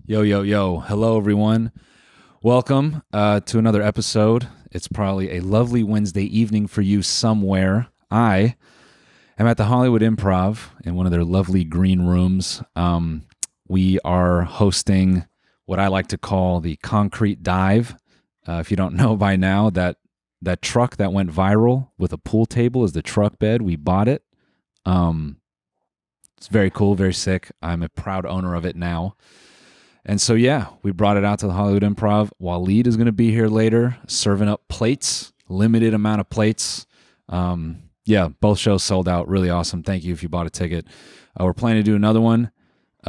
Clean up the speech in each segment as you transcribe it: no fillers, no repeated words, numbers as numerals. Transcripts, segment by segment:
Yo, yo, yo. Hello, everyone. Welcome to another episode. It's probably a lovely Wednesday evening for you somewhere. I am at the Hollywood Improv in one of their lovely green rooms. We are hosting what I like to call the concrete dive. If you don't know by now, that truck that went viral with a pool table is the truck bed. We bought it. It's very cool, very sick. I'm a proud owner of it now. And so, yeah, we brought it out to the Hollywood Improv. Waleed is going to be here later, serving up plates, limited amount of plates. Yeah, both shows sold out. Really awesome. Thank you if you bought a ticket. We're planning to do another one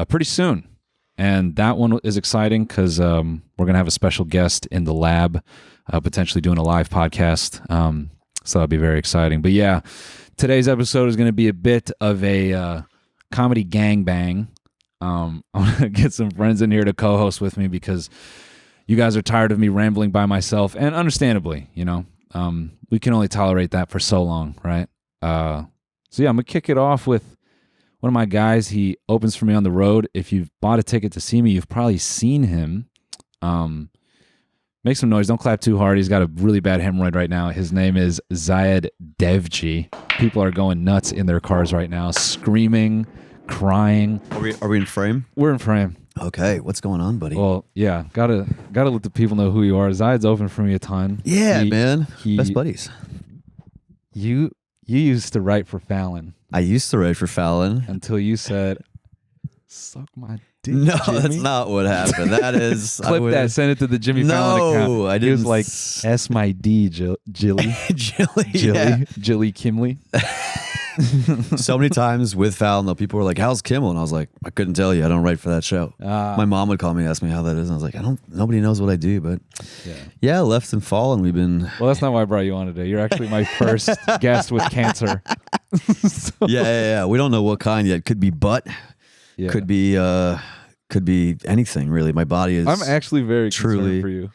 pretty soon. And that one is exciting because we're going to have a special guest in the lab, potentially doing a live podcast. So that'll be very exciting. But yeah, today's episode is going to be a bit of a comedy gangbang. I'm going to get some friends in here to co-host with me because you guys are tired of me rambling by myself, and understandably, we can only tolerate that for so long, right? So yeah, I'm going to kick it off with one of my guys. He opens for me on the road. If you've bought a ticket to see me, you've probably seen him. Make some noise. Don't clap too hard. He's got a really bad hemorrhoid right now. His name is Zahid Dewji. People are going nuts in their cars right now, screaming, crying. Are we in frame? We're in frame. Okay, what's going on, buddy? Well, yeah, gotta let the people know who you are. Zahid's open for me a ton. Yeah, man. Best buddies. You used to write for Fallon. I used to write for Fallon. Until you said, suck my dick, No, Jimmy. That's not what happened. That is... Clip that, send it to the Jimmy Fallon account. No, I didn't. He was like, S my D, Jilly. Jilly Kimley. So many times with Fallon, though, people were like, how's Kimmel? And I was like, I couldn't tell you. I don't write for that show. My mom would call me and ask me how that is. And I was like, nobody knows what I do. But yeah, Left and Fallen, we've been... Well, that's not why I brought you on today. You're actually my first guest with cancer. Yeah. We don't know what kind yet. Could be butt. Yeah. Could be anything, really. My body is... I'm actually very concerned for you.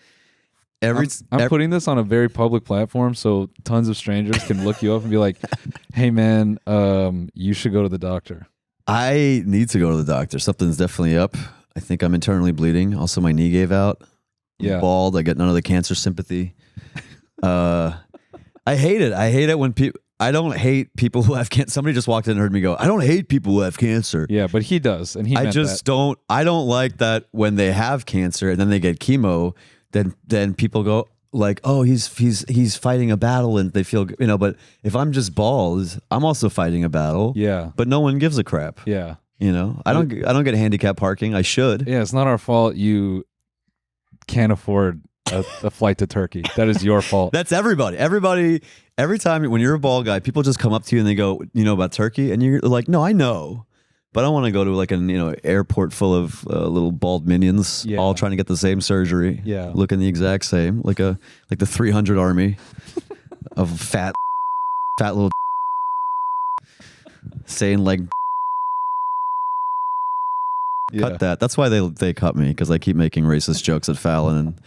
I'm putting this on a very public platform so tons of strangers can look you up and be like, hey, man, you should go to the doctor. I need to go to the doctor. Something's definitely up. I think I'm internally bleeding. Also, my knee gave out. I'm bald. I get none of the cancer sympathy. I hate it. I hate it when people... I don't hate people who have cancer. Somebody just walked in and heard me go, I don't hate people who have cancer. Yeah, but he does. And I just don't... I don't like that when they have cancer and then they get chemo... Then people go like, oh, he's fighting a battle and they feel, but if I'm just bald, I'm also fighting a battle. Yeah. But no one gives a crap. Yeah. I don't get handicap parking. I should. Yeah, it's not our fault you can't afford a flight to Turkey. That is your fault. That's everybody. Every time when you're a bald guy, people just come up to you and they go, you know about Turkey? And you're like, no, I know. But I want to go to like an airport full of little bald minions, all trying to get the same surgery, looking the exact same, like the 300 army of fat little saying like cut that. That's why they cut me, because I keep making racist jokes at Fallon and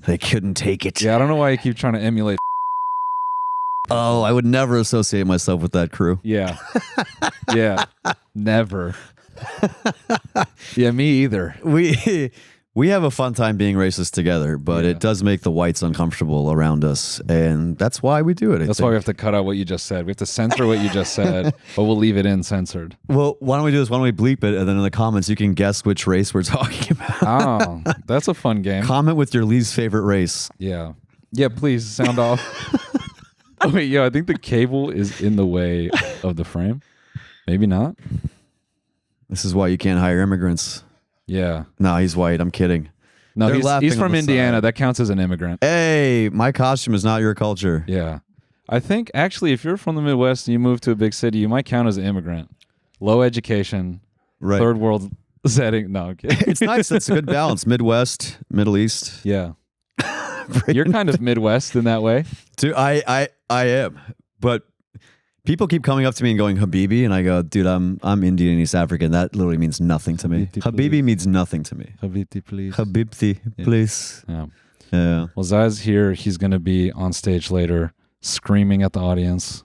they couldn't take it. Yeah, I don't know why you keep trying to emulate. Oh, I would never associate myself with that crew. Yeah. Yeah. Never. Yeah, me either. We have a fun time being racist together, but it does make the whites uncomfortable around us, and that's why we do it. That's why we have to cut out what you just said. We have to censor what you just said, but we'll leave it in censored. Well, why don't we do this? Why don't we bleep it, and then in the comments you can guess which race we're talking about. Oh, that's a fun game. Comment with your least favorite race. Yeah. Yeah, please, sound off. Oh, wait, I think the cable is in the way of the frame. Maybe not. This is why you can't hire immigrants. Yeah. No, he's white. I'm kidding. No, he's from Indiana. That counts as an immigrant. Hey, my costume is not your culture. Yeah. I think, actually, if you're from the Midwest and you move to a big city, you might count as an immigrant. Low education, third world setting. No, I'm kidding. It's nice. It's a good balance. Midwest, Middle East. Yeah. You're kind of Midwest in that way. Dude, I am. But people keep coming up to me and going, Habibi, and I go, dude, I'm Indian and East African. That literally means nothing to me. Habibi means nothing to me. Habibti, please. Habibti, please. Yeah. Yeah. Well, Zahid's here. He's going to be on stage later screaming at the audience.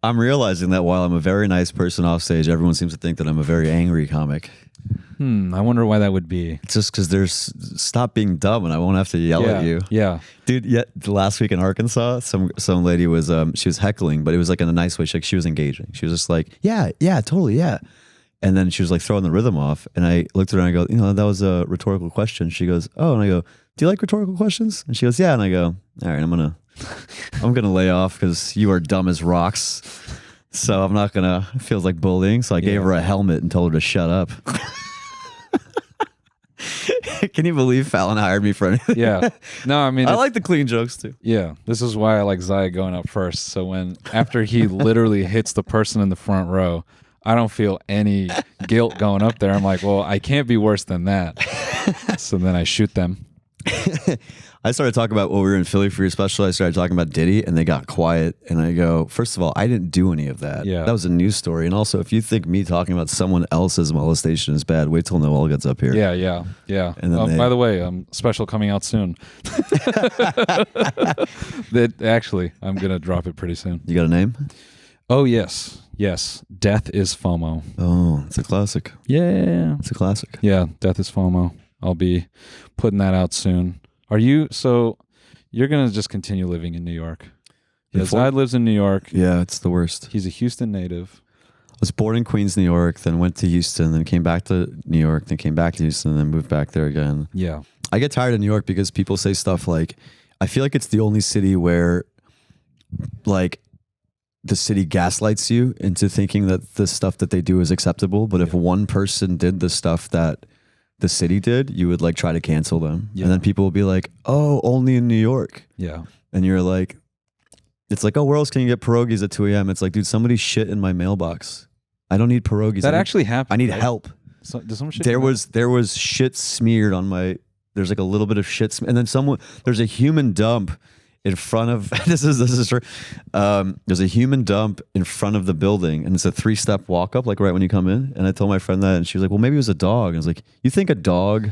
I'm realizing that while I'm a very nice person off stage, everyone seems to think that I'm a very angry comic. I wonder why that would be. It's just because stop being dumb and I won't have to yell at you. Yeah. Dude, last week in Arkansas, some lady was she was heckling, but it was like in a nice way. She was engaging. She was just like, yeah, totally, yeah. And then she was like throwing the rhythm off. And I looked at her and I go, that was a rhetorical question. She goes, oh, and I go, do you like rhetorical questions? And she goes, yeah. And I go, all right, I'm gonna lay off because you are dumb as rocks. So I'm not gonna, it feels like bullying. So I gave her a helmet and told her to shut up. Can you believe Fallon hired me for anything? Yeah. No, I mean, I like the clean jokes too. Yeah. This is why I like Zahid going up first. So after he literally hits the person in the front row, I don't feel any guilt going up there. I'm like, well, I can't be worse than that. So then I shoot them. I started talking about when we were in Philly for your special. I started talking about Diddy, and they got quiet. And I go, first of all, I didn't do any of that. Yeah. That was a news story. And also, if you think me talking about someone else's molestation is bad, wait till Noel gets up here. Yeah. And then by the way, special coming out soon. Actually, I'm gonna drop it pretty soon. You got a name? Oh yes. Death is FOMO. Oh, it's a classic. Yeah. It's a classic. Yeah, Death is FOMO. I'll be putting that out soon. So you're going to just continue living in New York? Yeah, Zahid lives in New York. Yeah, it's the worst. He's a Houston native. I was born in Queens, New York, then went to Houston, then came back to New York, then came back to Houston, then moved back there again. Yeah. I get tired of New York because people say stuff like, I feel like it's the only city where like the city gaslights you into thinking that the stuff that they do is acceptable. But if one person did the stuff that the city did, you would like try to cancel them. Yeah. And then people will be like, oh, only in New York. Yeah. And you're like, it's like, oh, where else can you get pierogies at 2 a.m.? It's like, dude, somebody shit in my mailbox. I don't need pierogies. That actually happened. I need help. So, does someone shit there was shit smeared on my, there's like a little bit of shit. And then there's a human dump in front of, this is true. There's a human dump in front of the building, and it's a 3-step walk up, like right when you come in. And I told my friend that, and she was like, well, maybe it was a dog. And I was like, you think a dog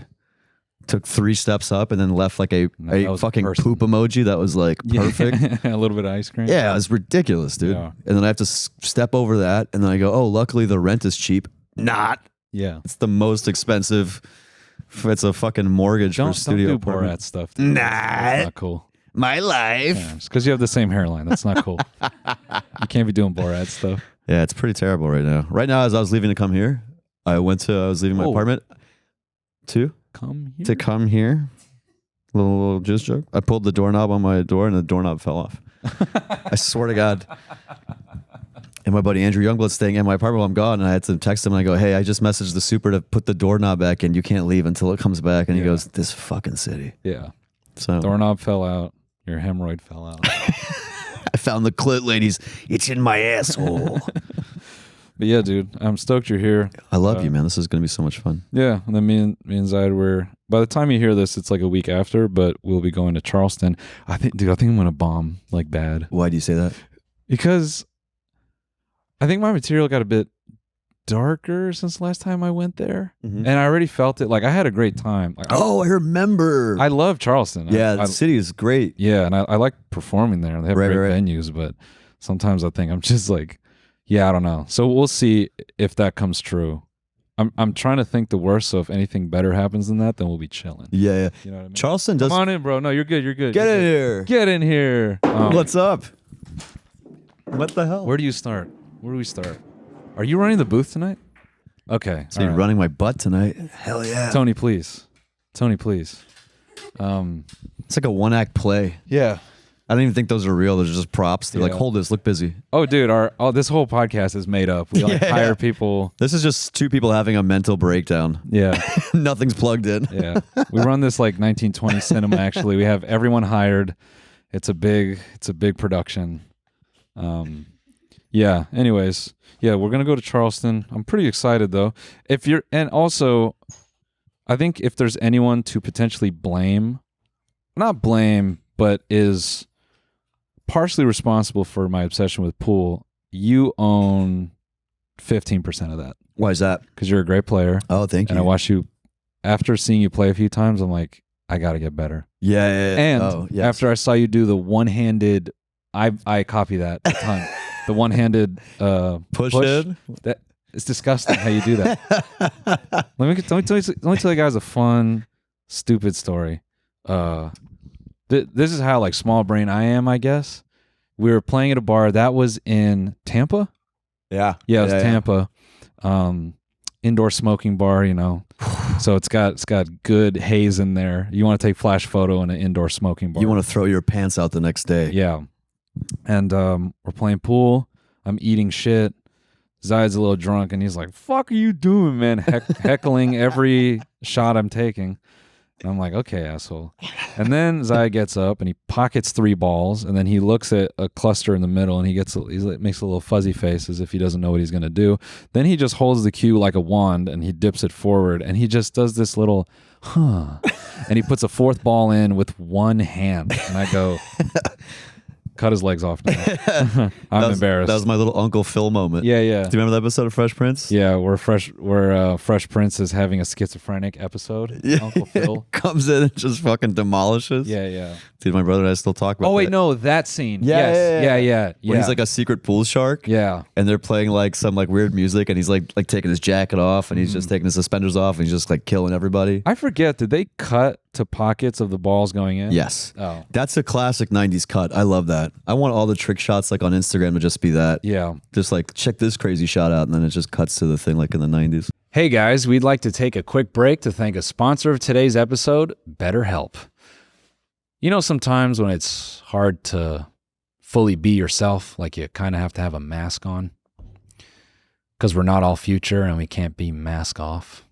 took 3 steps up and then left like a fucking poop emoji that was like perfect? A little bit of ice cream. Yeah, it was ridiculous, dude. Yeah. And then I have to step over that, and then I go, oh, luckily the rent is cheap. Not. Yeah. It's the most expensive. It's a fucking mortgage for a studio apartment. Don't do Borat stuff. Dude. That's not cool. My life. Yeah, just because you have the same hairline. That's not cool. You can't be doing Borat stuff. Yeah, it's pretty terrible right now. Right now, as I was leaving to come here, I was leaving my apartment to come here. Little jizz joke. I pulled the doorknob on my door and the doorknob fell off. I swear to God. And my buddy Andrew Youngblood's staying in my apartment while I'm gone, and I had to text him and I go, hey, I just messaged the super to put the doorknob back in. You can't leave until it comes back. And he goes, this fucking city. Yeah. So doorknob fell out. Your hemorrhoid fell out. I found the clit, ladies. It's in my asshole. But yeah, dude, I'm stoked you're here. I love you, man. This is going to be so much fun. Yeah, and then me and Zahid by the time you hear this, it's like a week after, but we'll be going to Charleston. I think I'm going to bomb like bad. Why do you say that? Because I think my material got a bit darker since the last time I went there, and I already felt it. Like, I had a great time. Like, I remember. I love Charleston. Yeah, the city is great. Yeah, and I like performing there. They have great venues, but sometimes I think I'm just like, yeah, I don't know. So we'll see if that comes true. I'm trying to think the worst. So if anything better happens than that, then we'll be chilling. Yeah. You know what I mean? Charleston does. Come on in, bro. No, you're good. Get in here. Get in here. What's up? What the hell? Where do you start? Where do we start? Are you running the booth tonight? Okay. So you're running my butt tonight? Hell yeah. Tony, please. It's like a 1-act play. Yeah. I don't even think those are real. Those are just props. They're like, hold this, look busy. Oh, dude, this whole podcast is made up. We hire people. This is just 2 people having a mental breakdown. Yeah. Nothing's plugged in. Yeah. We run this like 1920 cinema, actually. We have everyone hired. It's a big production. Yeah. Anyways, yeah, we're gonna go to Charleston. I'm pretty excited though. And also, I think if there's anyone to potentially not blame, but is partially responsible for my obsession with pool, you own 15% of that. Why is that? Because you're a great player. Oh, thank you. And I watch you. After seeing you play a few times, I'm like, I gotta get better. Yeah. And after I saw you do the one-handed, I copy that a ton. the one-handed Push in? That it's disgusting how you do that. let me tell you guys a fun, stupid story. This is how like small brain I am, I guess. We were playing at a bar that was in Tampa. Yeah, it was Tampa. Indoor smoking bar, So it's got good haze in there. You want to take flash photo in an indoor smoking bar. You want to throw your pants out the next day. Yeah. And we're playing pool. I'm eating shit. Zahid's a little drunk, and he's like, "Fuck are you doing, man?" Heckling every shot I'm taking. And I'm like, "Okay, asshole." And then Zahid gets up and he pockets 3 balls, and then he looks at a cluster in the middle, and he makes a little fuzzy face as if he doesn't know what he's gonna do. Then he just holds the cue like a wand, and he dips it forward, and he just does this little, and he puts a 4th ball in with one hand, and I go. Cut his legs off now. I'm embarrassed. That was my little Uncle Phil moment. Yeah. Do you remember that episode of Fresh Prince? Yeah, where Fresh Prince is having a schizophrenic episode. Yeah. Uncle Phil comes in and just fucking demolishes. Yeah. Dude, my brother and I still talk about that. Oh, wait, no, that scene. Yeah. Yeah. Where he's like a secret pool shark. Yeah. And they're playing like some like weird music, and he's like taking his jacket off, and he's just taking his suspenders off, and he's just like killing everybody. I forget, did they cut to pockets of the balls going in? Yes. Oh. That's a classic 90s cut. I love that. I want all the trick shots like on Instagram to just be that. Yeah. Just like check this crazy shot out, and then it just cuts to the thing like in the 90s. Hey guys, we'd like to take a quick break to thank a sponsor of today's episode, BetterHelp. Sometimes when it's hard to fully be yourself, like you kind of have to have a mask on because we're not all future and we can't be mask off.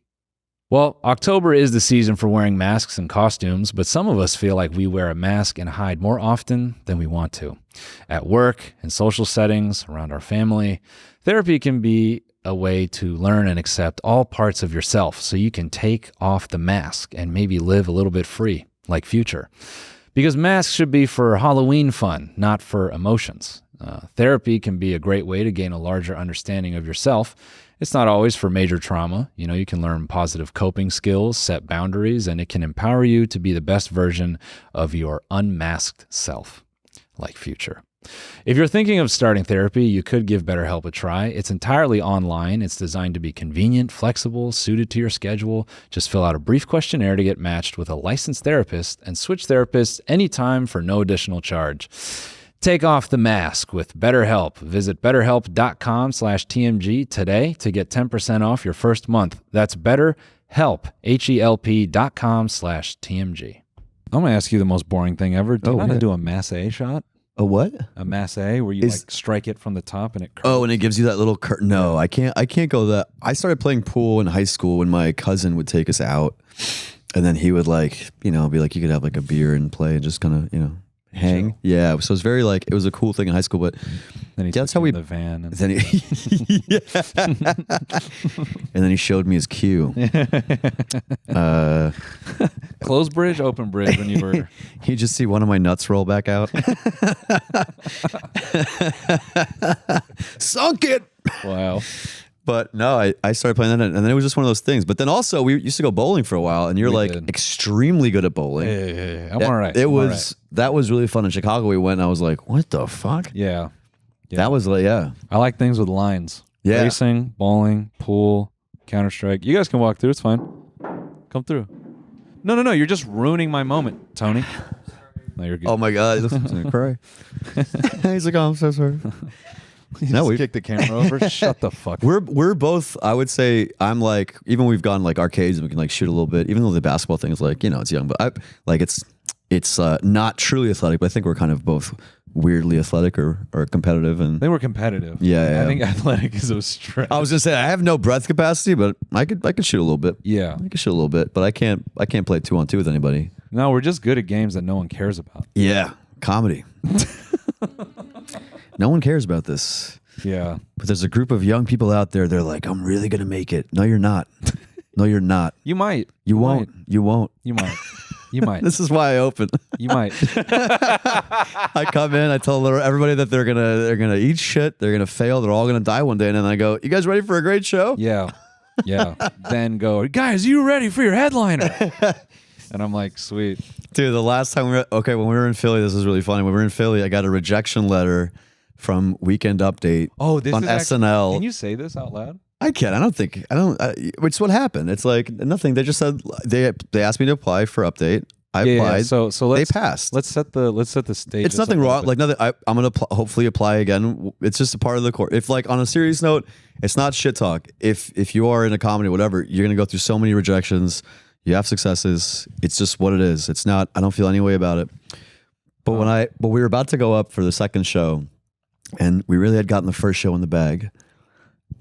Well, October is the season for wearing masks and costumes, but some of us feel like we wear a mask and hide more often than we want to. At work, in social settings, around our family, therapy can be a way to learn and accept all parts of yourself so you can take off the mask and maybe live a little bit free, like Future. Because masks should be for Halloween fun, not for emotions. Therapy can be a great way to gain a larger understanding of yourself. It's not always for major trauma. You can learn positive coping skills, set boundaries, and it can empower you to be the best version of your unmasked self, like Future. If you're thinking of starting therapy, you could give BetterHelp a try. It's entirely online. It's designed to be convenient, flexible, suited to your schedule. Just fill out a brief questionnaire to get matched with a licensed therapist and switch therapists anytime for no additional charge. Take off the mask with BetterHelp. Visit betterhelp.com/TMG today to get 10% off your first month. That's BetterHelp, HELP.com/TMG. I'm going to ask you the most boring thing ever. Do you know how to do a masse shot? A what? A masse where you like strike it from the top and it curves. Oh, and it gives you that little curtain. No, I can't go that. I started playing pool in high school when my cousin would take us out, and then he would like, be like, you could have like a beer and play and just kind of, hang. Chill. Yeah. So it's very like, it was a cool thing in high school, but then he that's how we in the van and then he, and then he showed me his cue. Closed bridge, open bridge when you were you just see one of my nuts roll back out. Sunk it. Wow. But no, I started playing that, and then it was just one of those things. But then also, we used to go bowling for a while, and you're extremely good at bowling. Yeah. I'm all right. That was really fun in Chicago. We went, and I was like, what the fuck? Yeah. That was like, yeah. I like things with lines. Yeah. Racing, bowling, pool, Counter-Strike. You guys can walk through. It's fine. Come through. No. You're just ruining my moment, Tony. No, you're good. Oh my God. He's gonna cry. He's like, oh, I'm so sorry. We kicked the camera over. Shut the fuck up. We're both, I would say, I'm like, even we've gone like arcades and we can like shoot a little bit, even though the basketball thing is like, it's young, but it's not truly athletic, but I think we're kind of both weirdly athletic or competitive. And they were competitive. Yeah. I think athletic is a stretch. I was gonna say I have no breath capacity, but I could shoot a little bit. Yeah. I could shoot a little bit, but I can't play 2-on-2 with anybody. No, we're just good at games that no one cares about. Yeah. Comedy. No one cares about this. Yeah. But there's a group of young people out there, they're like, I'm really going to make it. No, you're not. No, you're not. You might. You won't. You won't. You might. You might. This is why I open. You might. I come in, I tell everybody that they're gonna eat shit, they're gonna fail, they're all gonna die one day, and then I go, you guys ready for a great show? Yeah. Then go, guys, you ready for your headliner? And I'm like, sweet. Dude, the last time when we were in Philly, this is really funny. When we were in Philly, I got a rejection letter from Weekend Update. Oh, this on is SNL. Can you say this out loud? I can't. I don't think. I don't. It's what happened. It's like nothing. They just said they asked me to apply for Update. I applied. Yeah. So they passed. Let's set the stage. It's nothing wrong. Like nothing. I'm gonna hopefully apply again. It's just a part of the course. If like on a serious note, it's not shit talk. If you are in a comedy, whatever, you're gonna go through so many rejections. You have successes. It's just what it is. It's not. I don't feel any way about it. But but we were about to go up for the second show, and we really had gotten the first show in the bag.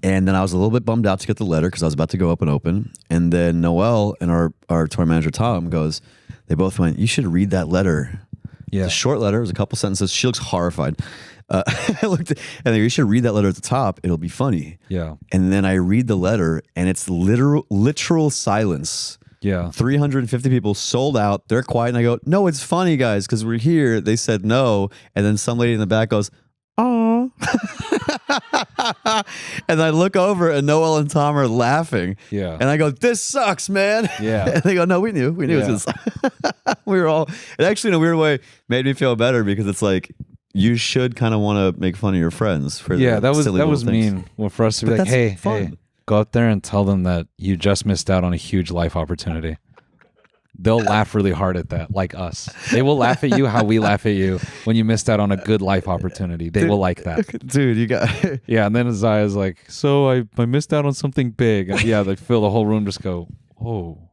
And then I was a little bit bummed out to get the letter because I was about to go up and open. And then Noel and our tour manager, Tom, goes, they both went, you should read that letter. Yeah. It's a short letter. It was a couple sentences. She looks horrified. I looked and they go, you should read that letter at the top. It'll be funny. Yeah. And then I read the letter and it's literal silence. Yeah. 350 people sold out. They're quiet. And I go, no, it's funny, guys, because we're here. They said no. And then some lady in the back goes, oh. And I look over and Noel and Tom are laughing. Yeah. And I go, this sucks, man. Yeah. And they go, no, we knew. It was we were all, it actually in a weird way made me feel better because it's like, you should kind of want to make fun of your friends for that was things. mean. Well, for us to be like, hey, go up there and tell them that you just missed out on a huge life opportunity. They'll laugh really hard at that, like us. They will laugh at you how we laugh at you when you missed out on a good life opportunity. They will like that. Dude, you got... Yeah, and then Zaya's like, so I missed out on something big. And yeah, they feel the whole room just go, oh.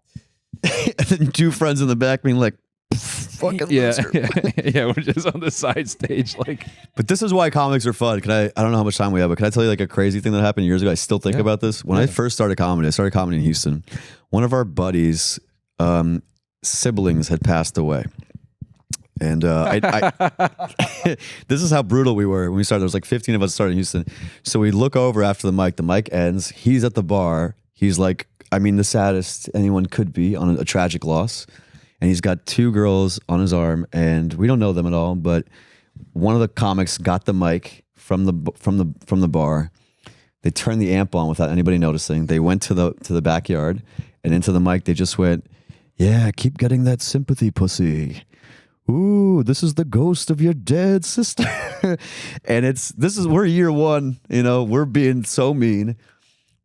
And then two friends in the back being like, fucking loser. Yeah, we're just on the side stage. Like, but this is why comics are fun. I don't know how much time we have, but can I tell you like a crazy thing that happened years ago? I still think about this. When I first started comedy, in Houston. One of our buddies... siblings had passed away, and this is how brutal we were when we started. There was like 15 of us started in Houston, so we look over after the mic ends, he's at the bar, he's like, I mean, the saddest anyone could be on a tragic loss, and he's got two girls on his arm, and we don't know them at all, but one of the comics got the mic from the bar. They turned the amp on without anybody noticing. They went to the backyard, and into the mic they just went, yeah, keep getting that sympathy, pussy. Ooh, this is the ghost of your dead sister. And we're year one, we're being so mean.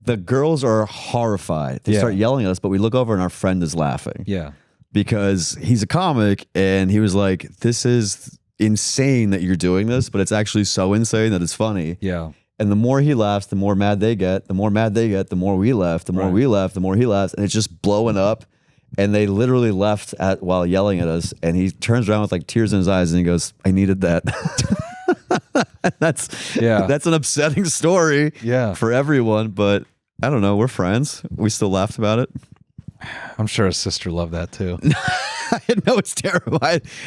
The girls are horrified. They start yelling at us, but we look over and our friend is laughing. Yeah. Because he's a comic and he was like, this is insane that you're doing this, but it's actually so insane that it's funny. Yeah. And the more he laughs, the more mad they get. The more mad they get, the more we laugh. The more we laugh, the more he laughs. And it's just blowing up. And they literally left while yelling at us. And he turns around with like tears in his eyes and he goes, I needed that. That's an upsetting story for everyone. But I don't know. We're friends. We still laughed about it. I'm sure his sister loved that too. No, it's terrible.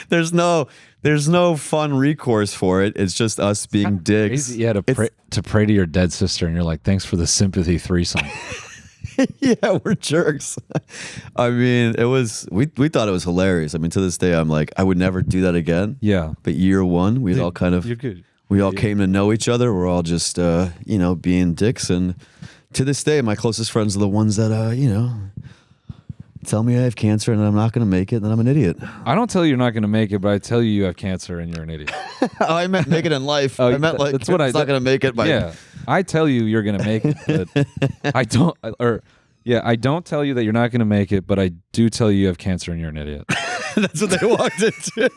There's no fun recourse for it. It's just us being dicks. Crazy. Yeah, to pray to your dead sister and you're like, thanks for the sympathy threesome. Yeah, we're jerks. I mean, we thought it was hilarious. I mean, to this day, I'm like, I would never do that again. Yeah. But year one, we all kind of, we all came to know each other. We're all just, being dicks. And to this day, my closest friends are the ones that, tell me I have cancer and I'm not going to make it, then I'm an idiot. I don't tell you you're not going to make it, but I tell you you have cancer and you're an idiot. Oh, I meant make it in life. I meant like that's what not going to make it. I tell you you're going to make it, but I don't. I don't tell you that you're not going to make it, but I do tell you you have cancer and you're an idiot. That's what they walked into.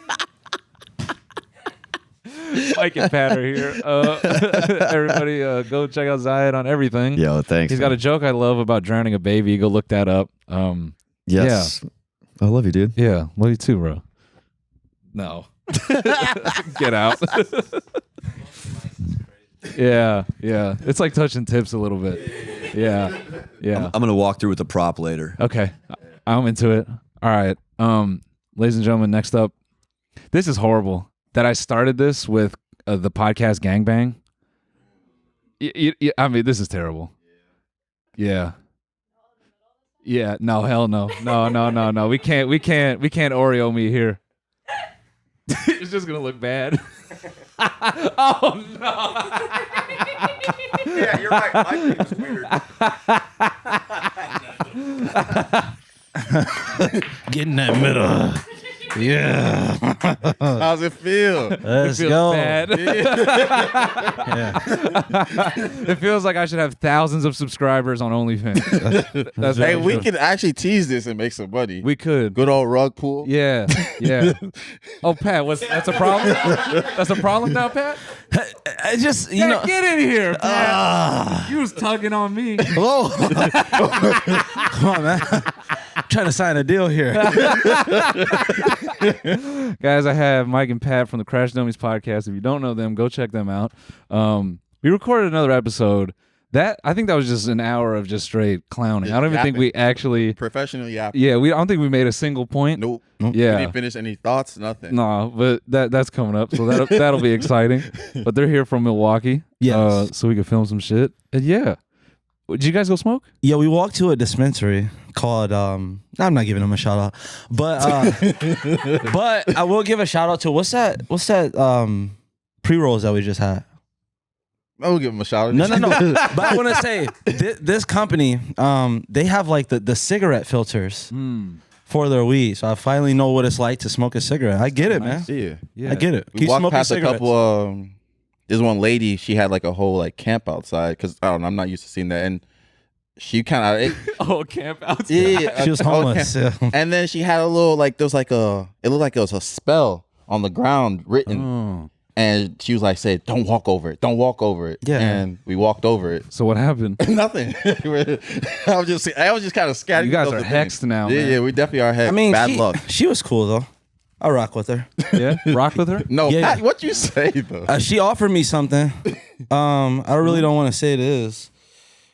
Mike and Pat are here. Everybody, go check out Zahid on everything. Yo, thanks. He's got a joke I love about drowning a baby. Go look that up. Yes. Yeah. I love you, dude. Yeah, love you too, bro. No. Get out. Yeah. It's like touching tips a little bit. Yeah. I'm going to walk through with the prop later. Okay. I'm into it. All right. Ladies and gentlemen, next up. This is horrible that I started this with the podcast Gangbang. I mean, this is terrible. Yeah. Yeah, no, hell no. No. We can't Oreo me here. It's just gonna look bad. Oh no. Yeah, you're right. My thing was weird. Get in that middle. Yeah. How's it feel? Let's It feels go. bad. Yeah. It feels like I should have thousands of subscribers on OnlyFans. That's Hey, how it we feels. could actually tease this and make some money. We could. Good old rug pull. Yeah. Oh, Pat, that's a problem? That's a problem now, Pat? I just, you Pat, know. get in here, Pat. You was tugging on me. Whoa. Come on, man. I'm trying to sign a deal here. Guys, I have Mike and Pat from the Crash Dummies podcast. If you don't know them, go check them out. We recorded another episode. I think that was just an hour of just straight clowning. I don't even think we actually Professional yapping. I don't think we made a single point. Nope. Yeah. We didn't finish any thoughts, nothing. No, but that's coming up, so that'll be exciting. But they're here from Milwaukee, Yes. so we can film some shit. And yeah, did you guys go smoke? Yeah, we walked to a dispensary called I'm not giving them a shout out. But but I will give a shout out to what's that pre-rolls that we just had? I will give him a shout out. No. But I want to say this company, they have like the cigarette filters for their weed. So I finally know what it's like to smoke a cigarette. I get it, man. Yeah. I get it. We Keep walked smoking past cigarettes. a couple. There's one lady. She had like a whole like camp outside because I don't know. I'm not used to seeing that, and she kind of Oh, camp outside. yeah. She was homeless. Yeah. And then she had a little like there was like a. It looked like it was a spell on the ground written. Oh. And she was like, "Say, don't walk over it. Don't walk over it." Yeah. And we walked over it. So what happened? Nothing. I was just kind of scared. You guys are hexed now, Yeah, man. yeah, we definitely are hexed. I mean, bad luck. She was cool though. I rock with her. Yeah, rock with her. No, Yeah. Pat, what you say though? She offered me something. I really don't want to say it is.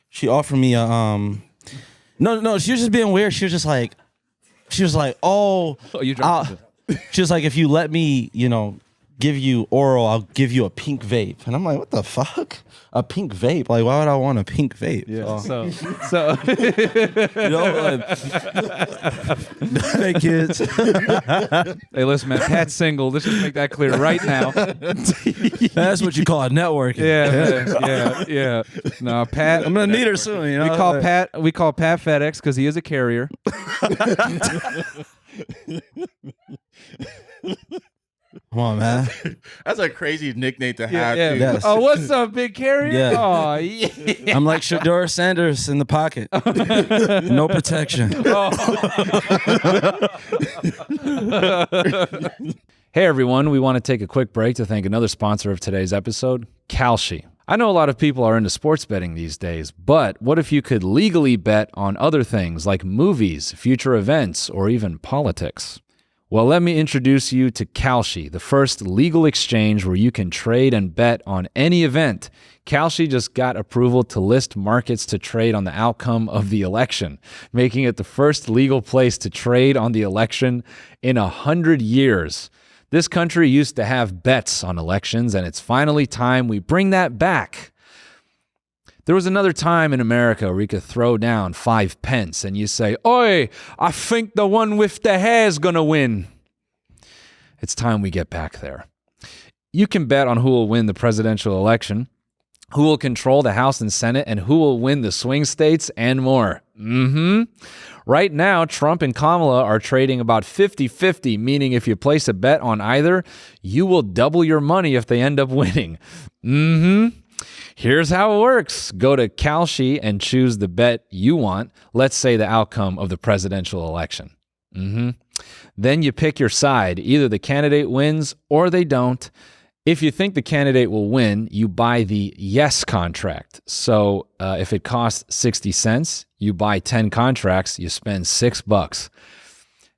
She offered me a No, she was just being weird. She was like, oh, You dropped it. she was like, if you let me, give you oral, I'll give you a pink vape. And I'm like, what the fuck? A pink vape? Like, why would I want a pink vape? Yeah. So Hey kids. hey, listen, man. Pat's single. Let's just make that clear right now. That's what you call a networking. Yeah. No, Pat. I'm gonna need her soon. We call Pat FedEx because he is a carrier. Come on, man. That's a crazy nickname to have. Yeah. Too. Yes. Oh, what's up, big carrier? Yeah. Oh, yeah. I'm like Shador Sanders in the pocket. No protection. Hey, everyone. We want to take a quick break to thank another sponsor of today's episode, Kalshi. I know a lot of people are into sports betting these days, but what if you could legally bet on other things like movies, future events, or even politics? Well, let me introduce you to Kalshi, the first legal exchange where you can trade and bet on any event. Kalshi just got approval to list markets to trade on the outcome of the election, making it the first legal place to trade on the election in 100 years. This country used to have bets on elections, and it's finally time we bring that back. There was another time in America where you could throw down 5 pence and you say, "Oi, I think the one with the hair's gonna win." It's time we get back there. You can bet on who will win the presidential election, who will control the House and Senate, and who will win the swing states and more. Right now, Trump and Kamala are trading about 50-50, meaning if you place a bet on either, you will double your money if they end up winning. Here's how it works. Go to Kalshi and choose the bet you want. Let's say the outcome of the presidential election. Then you pick your side. Either the candidate wins or they don't. If you think the candidate will win, you buy the yes contract. So if it costs 60 cents, you buy 10 contracts, you spend $6.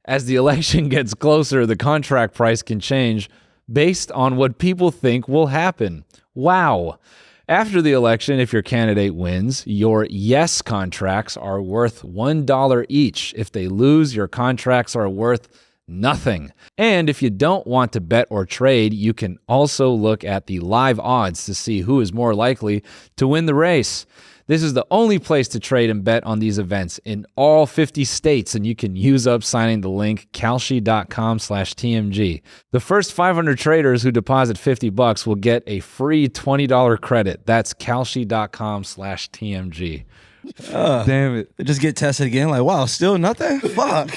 As the election gets closer, the contract price can change based on what people think will happen. Wow. After the election, if your candidate wins, your yes contracts are worth $1 each. If they lose, your contracts are worth nothing. And if you don't want to bet or trade, you can also look at the live odds to see who is more likely to win the race. This is the only place to trade and bet on these events in all 50 states, and you can use up signing the link kalshi.com/TMG. The first 500 traders who deposit $50 will get a free $20 credit. That's kalshi.com/TMG. Damn it. Just get tested again. Like, wow, still nothing? Fuck.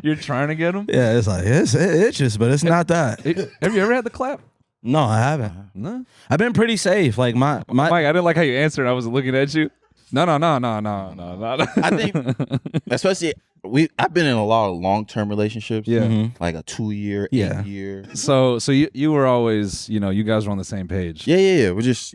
You're trying to get them? Yeah, it's like it itches, but it's not that. Have you ever had the clap? No, I haven't. No. I've been pretty safe. Like my Mike, I didn't like how you answered. I was looking at you. No. I think, especially I've been in a lot of long-term relationships. Yeah. Like a 2-year, Yeah. 8-year. So you were always, you guys were on the same page. Yeah. We're just,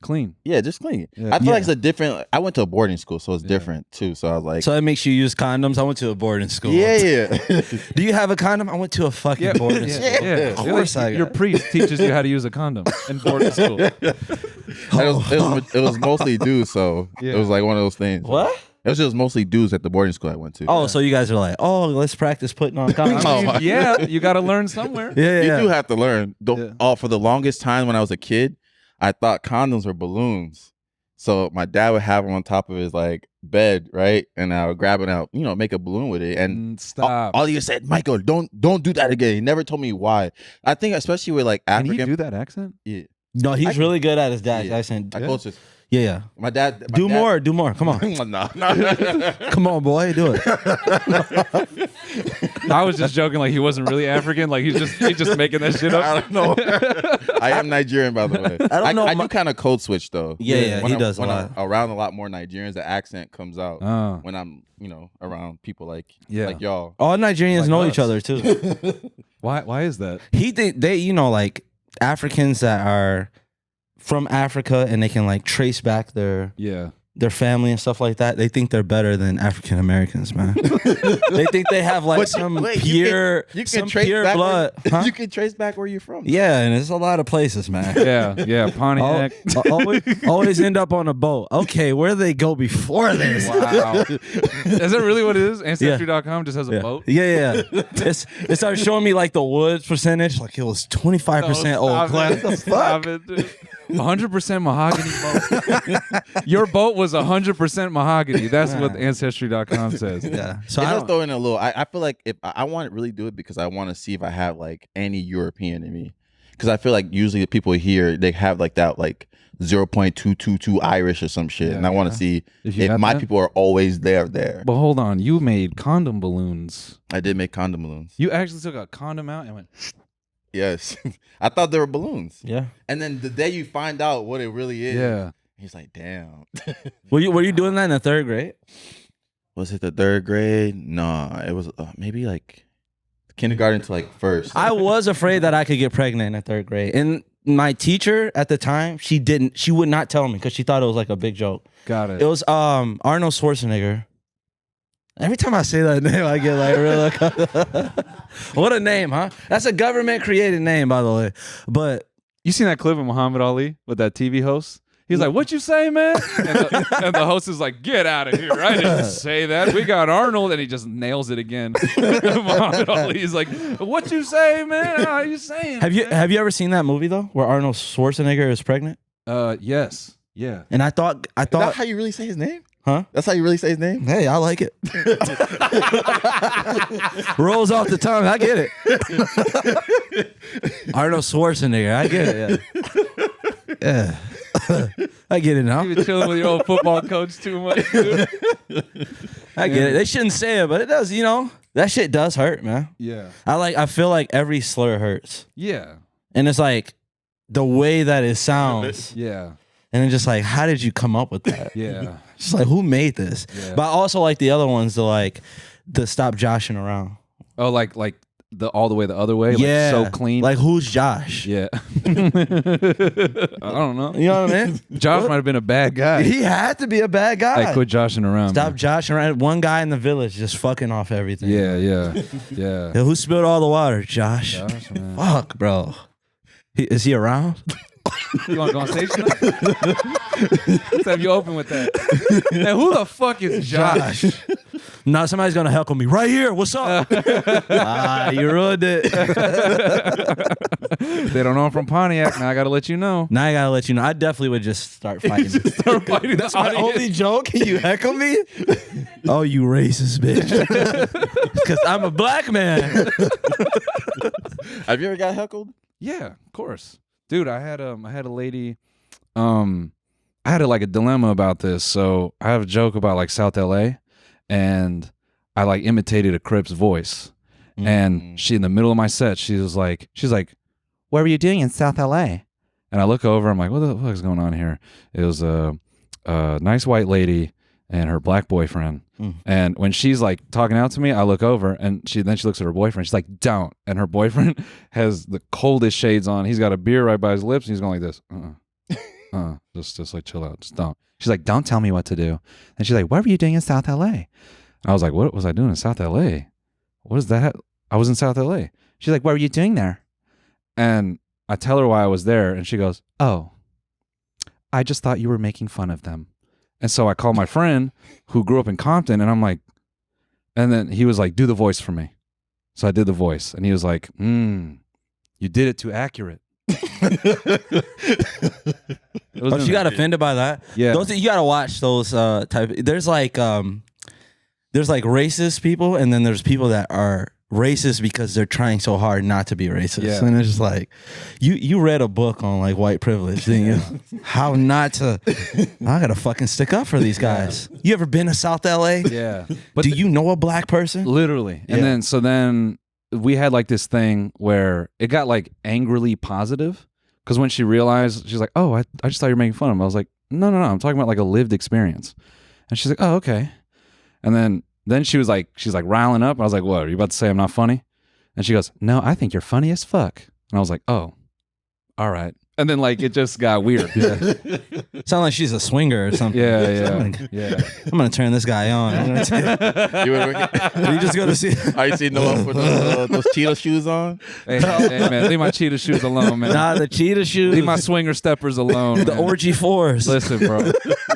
Clean. yeah, just clean. Yeah. I feel like it's a different. I went to a boarding school, so it's different too. So I was like, so it makes you use condoms. I went to a boarding school. yeah. Do you have a condom? I went to a fucking boarding school. Yeah. Of course I got Your it. priest teaches you how to use a condom in boarding school. it was mostly dudes, so Yeah. it was like one of those things. What? It was just mostly dudes at the boarding school I went to. Oh, so you guys are like, oh, let's practice putting on condoms. Oh, my- Yeah, you got to learn somewhere. Yeah, You yeah. do have to learn. For the longest time when I was a kid, I thought condoms were balloons. So my dad would have them on top of his like bed, right? And I would grab it out, make a balloon with it. And Stop. all he said, Michael, don't do that again. He never told me why. I think especially with like Can African. he do that accent? Yeah. No, he's really good at his dad's Yeah. accent. I coach this. Yeah. My dad. Do more. Come on. No. Come on, boy. Do it. I was just joking, like he wasn't really African, like he's just making that shit I up. don't know. I am Nigerian, by the way. I don't know I my- do kind of code switch though. Yeah, When he I'm- does a when lot. I'm around a lot more Nigerians, the accent comes out Oh. when I'm, around people like Yeah. like y'all. All Nigerians Like know us. each other too. Why is that? They like Africans that are from Africa and they can like trace back their family and stuff like that. They think they're better than African Americans, man. They think they have like some pure, some pure back blood. Huh? You can trace back where you're from. Yeah, and there's a lot of places, man. Yeah, Pontiac. Always end up on a boat. Okay, where did they go before this? Wow. Is that really what it is? Ancestry.com just has a Yeah. boat? Yeah. It started showing me like the woods percentage. Like it was 25% old. What the fuck? Stop it, dude. 100% mahogany boat. Your boat was 100% mahogany. That's what Ancestry.com says. Yeah. So It I does don't, throw in a little. I feel like if I want to really do it because I want to see if I have like any European in me. Because I feel like usually the people here they have like that like 0.222 Irish or some shit, and I want to see If you if got my that? people are always there. But hold on, you made condom balloons. I did make condom balloons. You actually took a condom out and went, Yes, I thought they were balloons. yeah. And then the day you find out what it really is, yeah. he's like, "Damn." Were you doing that in the 3rd grade? Was it the 3rd grade? Nah, it was maybe like kindergarten to like 1st. I was afraid that I could get pregnant in the 3rd grade. And my teacher at the time, she would not tell me because she thought it was like a big joke. Got It was Arnold Schwarzenegger. Every time I say that name, I get like real. What a name, huh? That's a government created name, by the way. But You seen that clip of Muhammad Ali with that TV host? He's like, "What you say, man?" And the host is like, "Get out of here! I didn't say that. We got Arnold," and he just nails it again. Muhammad Ali is like, "What you say, man? How are you saying?" have you ever seen that movie though, where Arnold Schwarzenegger is pregnant? Yes, yeah. And I thought, Is that how you really say his name? huh? That's how you really say his name? Hey, I like it. Rolls off the tongue. I get it. Arnold Schwarzenegger. I get it. Yeah. I get it now. You been chilling with your old football coach too much, dude. I get it. They shouldn't say it, but it does. That shit does hurt, man. Yeah, I feel like every slur hurts, yeah, and it's like the way that it sounds, yeah, and then just like, how did you come up with that? yeah. Just like, who made this? Yeah. But I also like the other ones, the stop joshing around. Oh, like the all the way the other way. Yeah, like so clean. Like, who's Josh? yeah. I don't know. You know what I mean? Josh might have been a bad guy. He had to be a bad guy. Hey, quit joshing around. Stop man. joshing around. One guy in the village just fucking off everything. Yeah. Yeah, who spilled all the water? Josh. Josh, man. Fuck, bro. Is he around? You want to go on stage tonight? Let's have you open with that. Now, who the fuck is Josh? No, somebody's gonna heckle me right here. What's up? You ruined it. They don't know I'm from Pontiac. Now I got to let you know. Now I gotta let you know. I definitely would just start fighting. Start fighting That's the my audience. only joke. You heckle me? Oh, you racist bitch. Because I'm a black man. Have you ever got heckled? Yeah, of course, dude. I had a lady. I had like a dilemma about this. So I have a joke about like South LA, and I like imitated a Crip's voice. And she, in the middle of my set, she's like, what were you doing in South LA? And I look over, I'm like, what the fuck is going on here? It was a nice white lady and her black boyfriend. And when she's like talking out to me, I look over and she looks at her boyfriend. She's like, don't. And her boyfriend has the coldest shades on. He's got a beer right by his lips and he's going like this. Just like chill out. Just don't. She's like, don't tell me what to do. And she's like, what were you doing in South LA? And I was like, what was I doing in South LA? What is that? I was in South LA. She's like, what were you doing there? And I tell her why I was there. And she goes, oh, I just thought you were making fun of them. And so I called my friend who grew up in Compton. And I'm like, and then he was like, do the voice for me. So I did the voice. And he was like, you did it too accurate. Oh, she got offended by that. Yeah. You gotta watch those type. There's like racist people, and then there's people that are racist because they're trying so hard not to be racist. Yeah. And it's just like, you read a book on like white privilege, didn't you? How not to. I gotta fucking stick up for these guys. You ever been to South LA? Yeah. But do you know a black person? Literally. And then we had like this thing where it got like angrily positive. Because when she realized, she's like, oh, I just thought you were making fun of him. I was like, no, I'm talking about like a lived experience. And she's like, oh, okay. And then she's like riling up. I was like, what, are you about to say I'm not funny? And she goes, no, I think you're funny as fuck. And I was like, oh, all right. And then like it just got weird. Sound like she's a swinger or something. Yeah. I'm gonna turn this guy on. You just go to see. Are you seeing Noel with those cheetah shoes on? Hey, man, leave my cheetah shoes alone, man. Nah, the cheetah shoes. Leave my swinger steppers alone. The man. orgy fours. Listen, bro.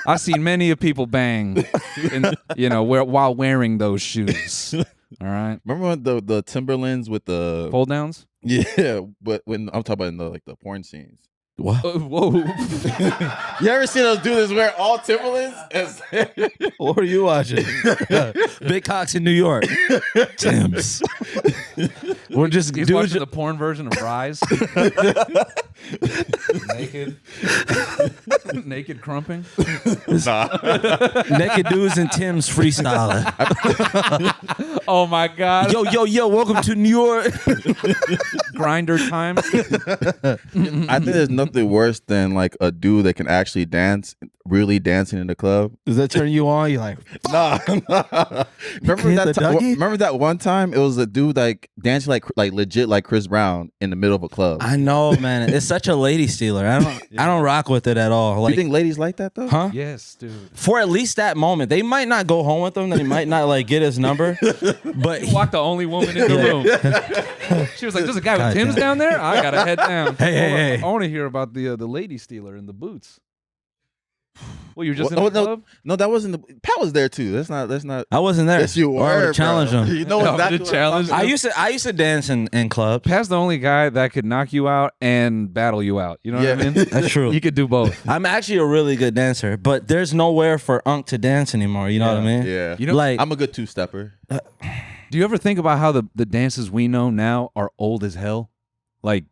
I've seen many of people bang, while wearing those shoes. All right. Remember when the Timberlands with the fold downs? Yeah, but when I'm talking about in the porn scenes. What? Whoa. You ever seen those dudes wear all Timberlands? What are you watching? Big cocks in New York. Tim's. We're just He's watching the porn version of Rise. Naked crumping. Nah. Naked dudes and Tim's freestyling. Oh my God. Yo, welcome to New York. Grinder time. I think there's nothing worse than like a dude that can actually dance, really dancing in the club. Does that turn you on? You're like, Nah. Remember that one time? It was a dude like dancing like legit like Chris Brown in the middle of a club. I know, man. It's such a lady stealer. I don't rock with it at all. Like, you think ladies like that though? Huh? Yes, dude. For at least that moment. They might not go home with him. They might not like get his number. But He walked the only woman in the room. She was like, there's a guy with Tim's down there? I gotta head down. Hey. I want to hear about the lady stealer in the boots. Well, you were just in the club? No, that wasn't the Pat was there too. That's not I wasn't there. Yes, you Or I were. would challenge bro. him. You know exactly what challenge. I used to dance in clubs. Pat's the only guy that could knock you out and battle you out. You know what I mean? That's true. He could do both. I'm actually a really good dancer, but there's nowhere for Unc to dance anymore. You know what I mean? Yeah. You know, Like, I'm a good two-stepper. do you ever think about how the dances we know now are old as hell? Like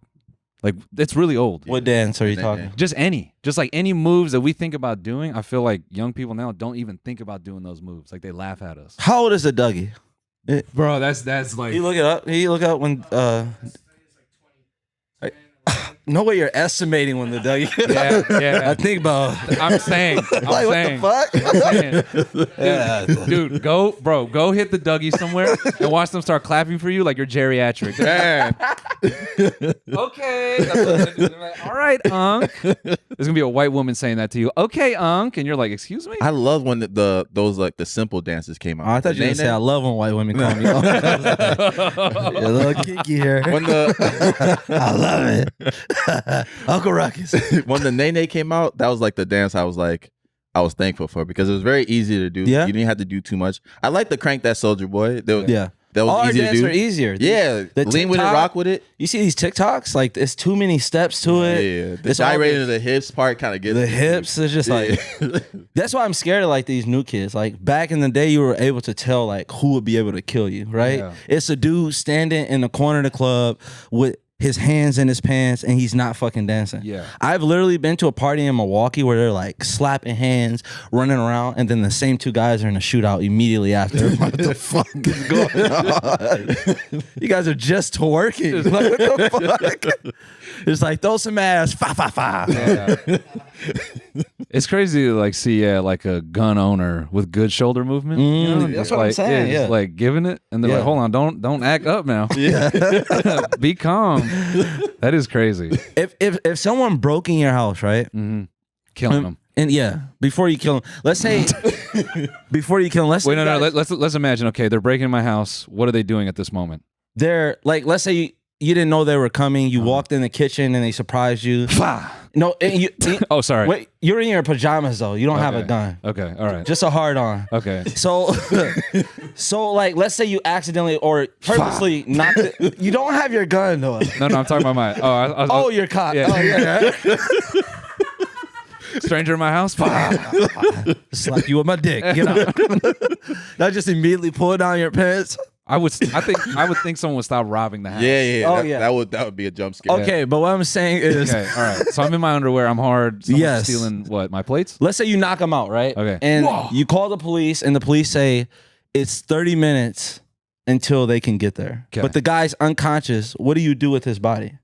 it's really old. what dance are you talking? Just like any moves that we think about doing. I feel like young people now don't even think about doing those moves. Like they laugh at us. How old is a Dougie? Bro, that's like. You look it up. You look up when. No way you're estimating when the Dougie. Yeah. I think about. I'm saying. What the fuck? Yeah, Dude, go hit the Dougie somewhere and watch them start clapping for you like you're geriatric. Man. Okay. That's what they're doing. They're like, all right, Unc. There's gonna be a white woman saying that to you. Okay, Unc, and you're like, excuse me. I love when those like the simple dances came out. Oh, I thought you were gonna say I love when white women call me. You're a little kinky here. When I love it. Uncle Ruckus. when the Nene came out, that was like the dance I was thankful for because it was very easy to do. Yeah. You didn't have to do too much. I like the Crank That Soldier Boy. That was All easy our to dances do. are easier. Yeah. The Lean with it, TikTok, rock with it. You see these TikToks? Like, it's too many steps to it. Yeah. The It's all gyrating of the hips part kind of gets The me. hips is just like. That's why I'm scared of like these new kids. Like back in the day, you were able to tell like who would be able to kill you, right? Yeah. It's a dude standing in the corner of the club with his hands in his pants and he's not fucking dancing. Yeah. I've literally been to a party in Milwaukee where they're like slapping hands, running around, and then the same two guys are in a shootout immediately after. What the fuck is going on? You guys are just twerking. Like, what the fuck? It's like, throw some ass, fa fa fa. Yeah. It's crazy to like see like a gun owner with good shoulder movement. You know? That's Just what I'm like, saying. yeah, Yeah. just like giving it, and they're like, hold on, don't act up now. Yeah. Be calm. That is crazy. If someone broke in your house, right? Killing them. And yeah, before you kill them, let's say before you kill them, let's Wait, say no. guys- Let's imagine. Okay, they're breaking in my house. What are they doing at this moment? they're like, let's say you didn't know they were coming. You walked in the kitchen and they surprised you. No, and Oh, sorry. wait, you're in your pajamas though. You don't have a Okay. gun. Okay, all right. Just a hard on. Okay. So, so like, let's say you accidentally or purposely knocked it. You don't have your gun though. No, I'm talking about my. Oh, your cock. Yeah. Oh, yeah. Stranger in my house. Slap you with my dick. Get out. That just immediately pull down your pants. I would think someone would stop robbing the house. Yeah. Oh, that, yeah. that would be a jump scare. Okay, but what I'm saying is, Okay, all right. So I'm in my underwear. I'm hard. Someone's Yes. stealing what? My plates? let's say you knock them out, right? Okay. And you call the police, and the police say it's 30 minutes until they can get there. Okay. But the guy's unconscious. What do you do with his body?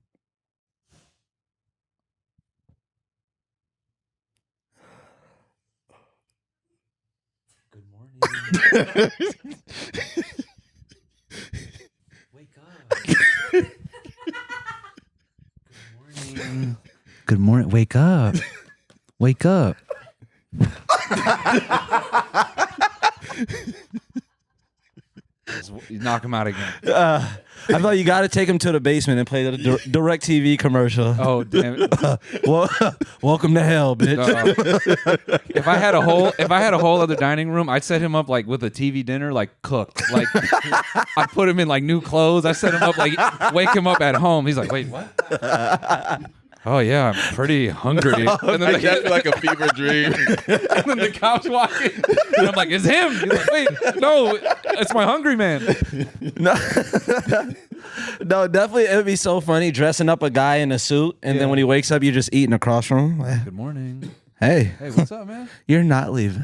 Good morning. Wake up. Wake up. You knock him out again. I thought you got to take him to the basement and play the direct TV commercial. Oh damn it! Well, welcome to hell, bitch. If I had a whole other dining room, I'd set him up like with a TV dinner, like cooked. Like I put him in like new clothes. I set him up like wake him up at home. He's like, wait, what? Oh yeah, I'm pretty hungry. And then That'd be like a fever dream. and then the cops walk in, and I'm like, it's him. He's like, wait, no, it's my hungry man. No, definitely, it would be so funny dressing up a guy in a suit, and then when he wakes up, you're just eating across from him. Good morning. Hey, What's up, man? you're not leaving.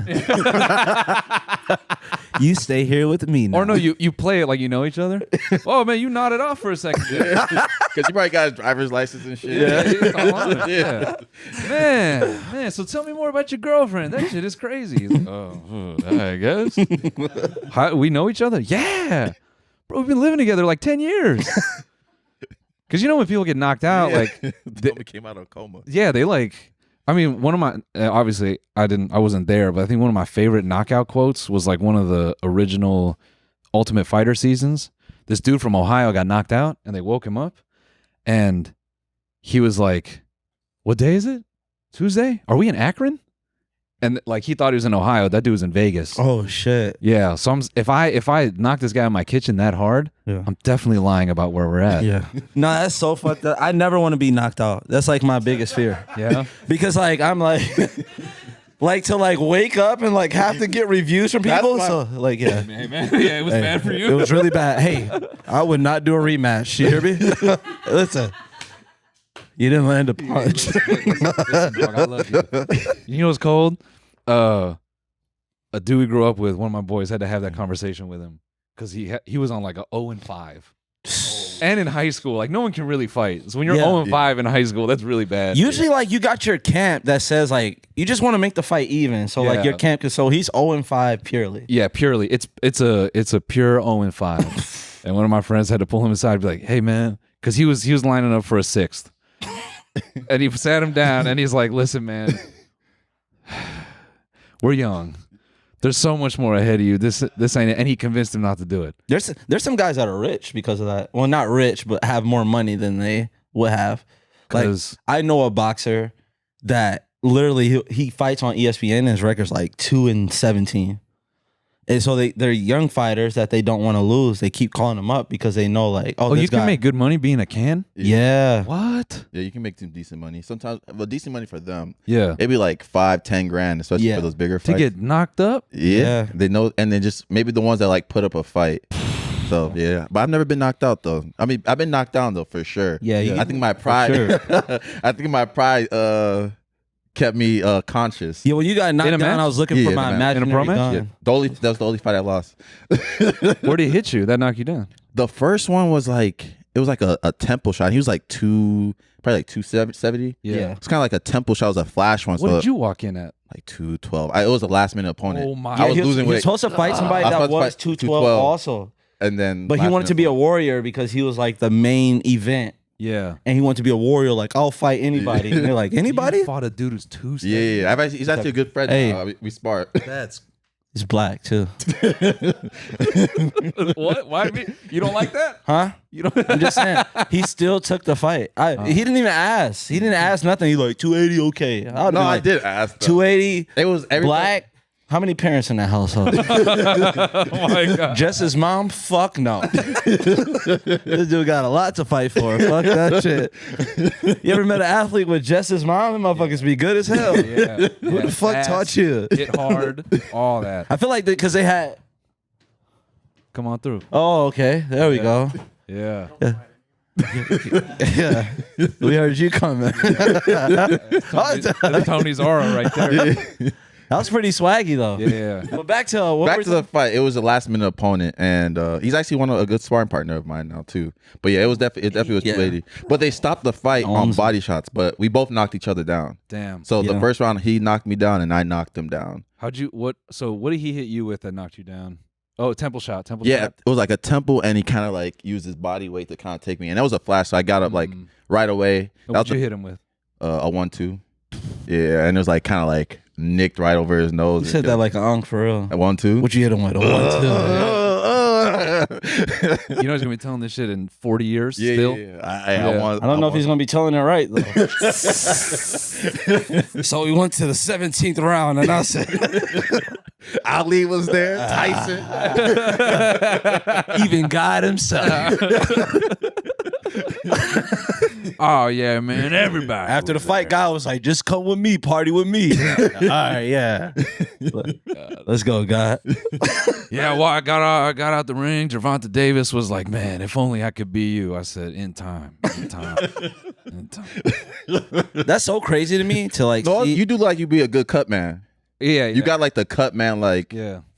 You stay here with me now. Or no, you play it like you know each other. Oh man, you nodded off for a second. Because you probably got his driver's license and shit. Yeah. Man. So tell me more about your girlfriend. That shit is crazy. He's like, oh, I guess. We know each other. Yeah, bro. We've been living together like 10 years. Because you know when people get knocked out, like They came out of a coma. yeah, they like. I mean, one of my obviously I wasn't there, but I think one of my favorite knockout quotes was like one of the original Ultimate Fighter seasons. This dude from Ohio got knocked out, and they woke him up, and he was like, "What day is it? Tuesday? Are we in Akron?" And like he thought he was in Ohio. That dude was in Vegas. Oh shit. Yeah. So if I knock this guy in my kitchen that hard, Yeah. I'm definitely lying about where we're at. Yeah. No, that's so fucked up. I never want to be knocked out. That's like my biggest fear. Yeah. Because like I'm like like to like wake up and like have to get reviews from people. So like yeah. Hey man. Yeah, it was bad for you. It was really bad. Hey, I would not do a rematch. You hear me? Listen. You didn't land a punch. Listen, dog, I love you. You know what's cold? A dude we grew up with, one of my boys had to have that conversation with him because he was on like a 0-5. And in high school, like no one can really fight. So when you're Yeah. 0-5 in high school, that's really bad. Usually, like you got your camp that says like you just want to make the fight even. So like Yeah. your camp, so he's 0-5 purely. Yeah, purely. It's a pure 0-5. And one of my friends had to pull him aside and be like, "Hey man," because he was lining up for a 6th. And he sat him down and he's like, "Listen, man, we're young. There's so much more ahead of you. This ain't it." And he convinced him not to do it. There's some guys that are rich because of that. Well, not rich, but have more money than they would have. Like 'Cause- I know a boxer that literally he fights on ESPN and his record's like 2-17. And so they're young fighters that they don't want to lose. They keep calling them up because they know like, oh, Oh, this you can guy- make good money being a can? Yeah. What? Yeah, you can make some decent money. Sometimes, well, decent money for them. Yeah. Maybe like 5-10 grand, especially Yeah. for those bigger To fights. get knocked up? yeah, Yeah. they know, and they just maybe the ones that like put up a fight. myself. Yeah, but I've never been knocked out though. I mean, I've been knocked down though for sure. Yeah, I think my pride. I think my pride kept me conscious. Yeah, when you got knocked In a down, match? I was looking Yeah, for in a my match. In a imaginary pro match? gun. That was the only fight I lost. Where did he hit you? That knocked you down? The first one was like it was like a temple shot. He was like probably like 270. Yeah. It's kind of like a temple shot. It was a flash one. What so did you walk in at? like 212. It was a last minute opponent. Oh my! I was he losing he was weight, supposed to fight somebody I was that supposed to was fight 212 212. also. and then But he last wanted to minute be a warrior because he was like the main event. Yeah. And he wanted to be a warrior, like, I'll fight anybody. And they're like, anybody? You fought a dude who's 270. Yeah. He's actually a good friend. Hey. We spar. He's black, too. What? Why? You don't like that? Huh? You don't? I'm just saying. He still took the fight. He didn't even ask. He didn't ask nothing. He's like, 280, okay. No, I did ask. Though. 280, It was everybody. black. How many parents in that household? Oh my god! Just his mom? Fuck no. This dude got a lot to fight for. Fuck that shit. You ever met an athlete with just his mom? Them motherfuckers be good as hell. Yeah. Who the fuck taught you? Hit hard. All that. I feel like because they had. Come on through. Oh, okay. There we go. Yeah. Yeah. We heard you coming. That's Tony's aura right there. That was pretty swaggy though. Yeah. But back to the fight. It was a last minute opponent, and he's actually a good sparring partner of mine now too. But yeah, it definitely was 280. But they stopped the fight on body shots. But we both knocked each other down. Damn. So the first round he knocked me down, and I knocked him down. So what did he hit you with that knocked you down? Oh, temple shot. Yeah, it was like a temple, and he kind of like used his body weight to kind of take me. And that was a flash, so I got up like right away. What did you hit him with? A 1-2. Yeah, and it was like kind of like nicked right over his nose. You said that like an unk for real. A 1-2. What you hit him with? A 1-2. You know he's gonna be telling this shit in 40 years Yeah, still. yeah. I don't know if he's gonna be telling it right though. So we went to the 17th round, and I said, Ali was there. Tyson. even God himself. Oh yeah, man. Everybody. After the fight, God was like, "Just come with me, party with me." All right, yeah. Let's go, God. Yeah, well, I got out the ring. Gervonta Davis was like, "Man, if only I could be you." I said, "In time, in time, in time." That's so crazy to me to like. No, see. you do like you be a good cut man. Yeah, You got like the cut man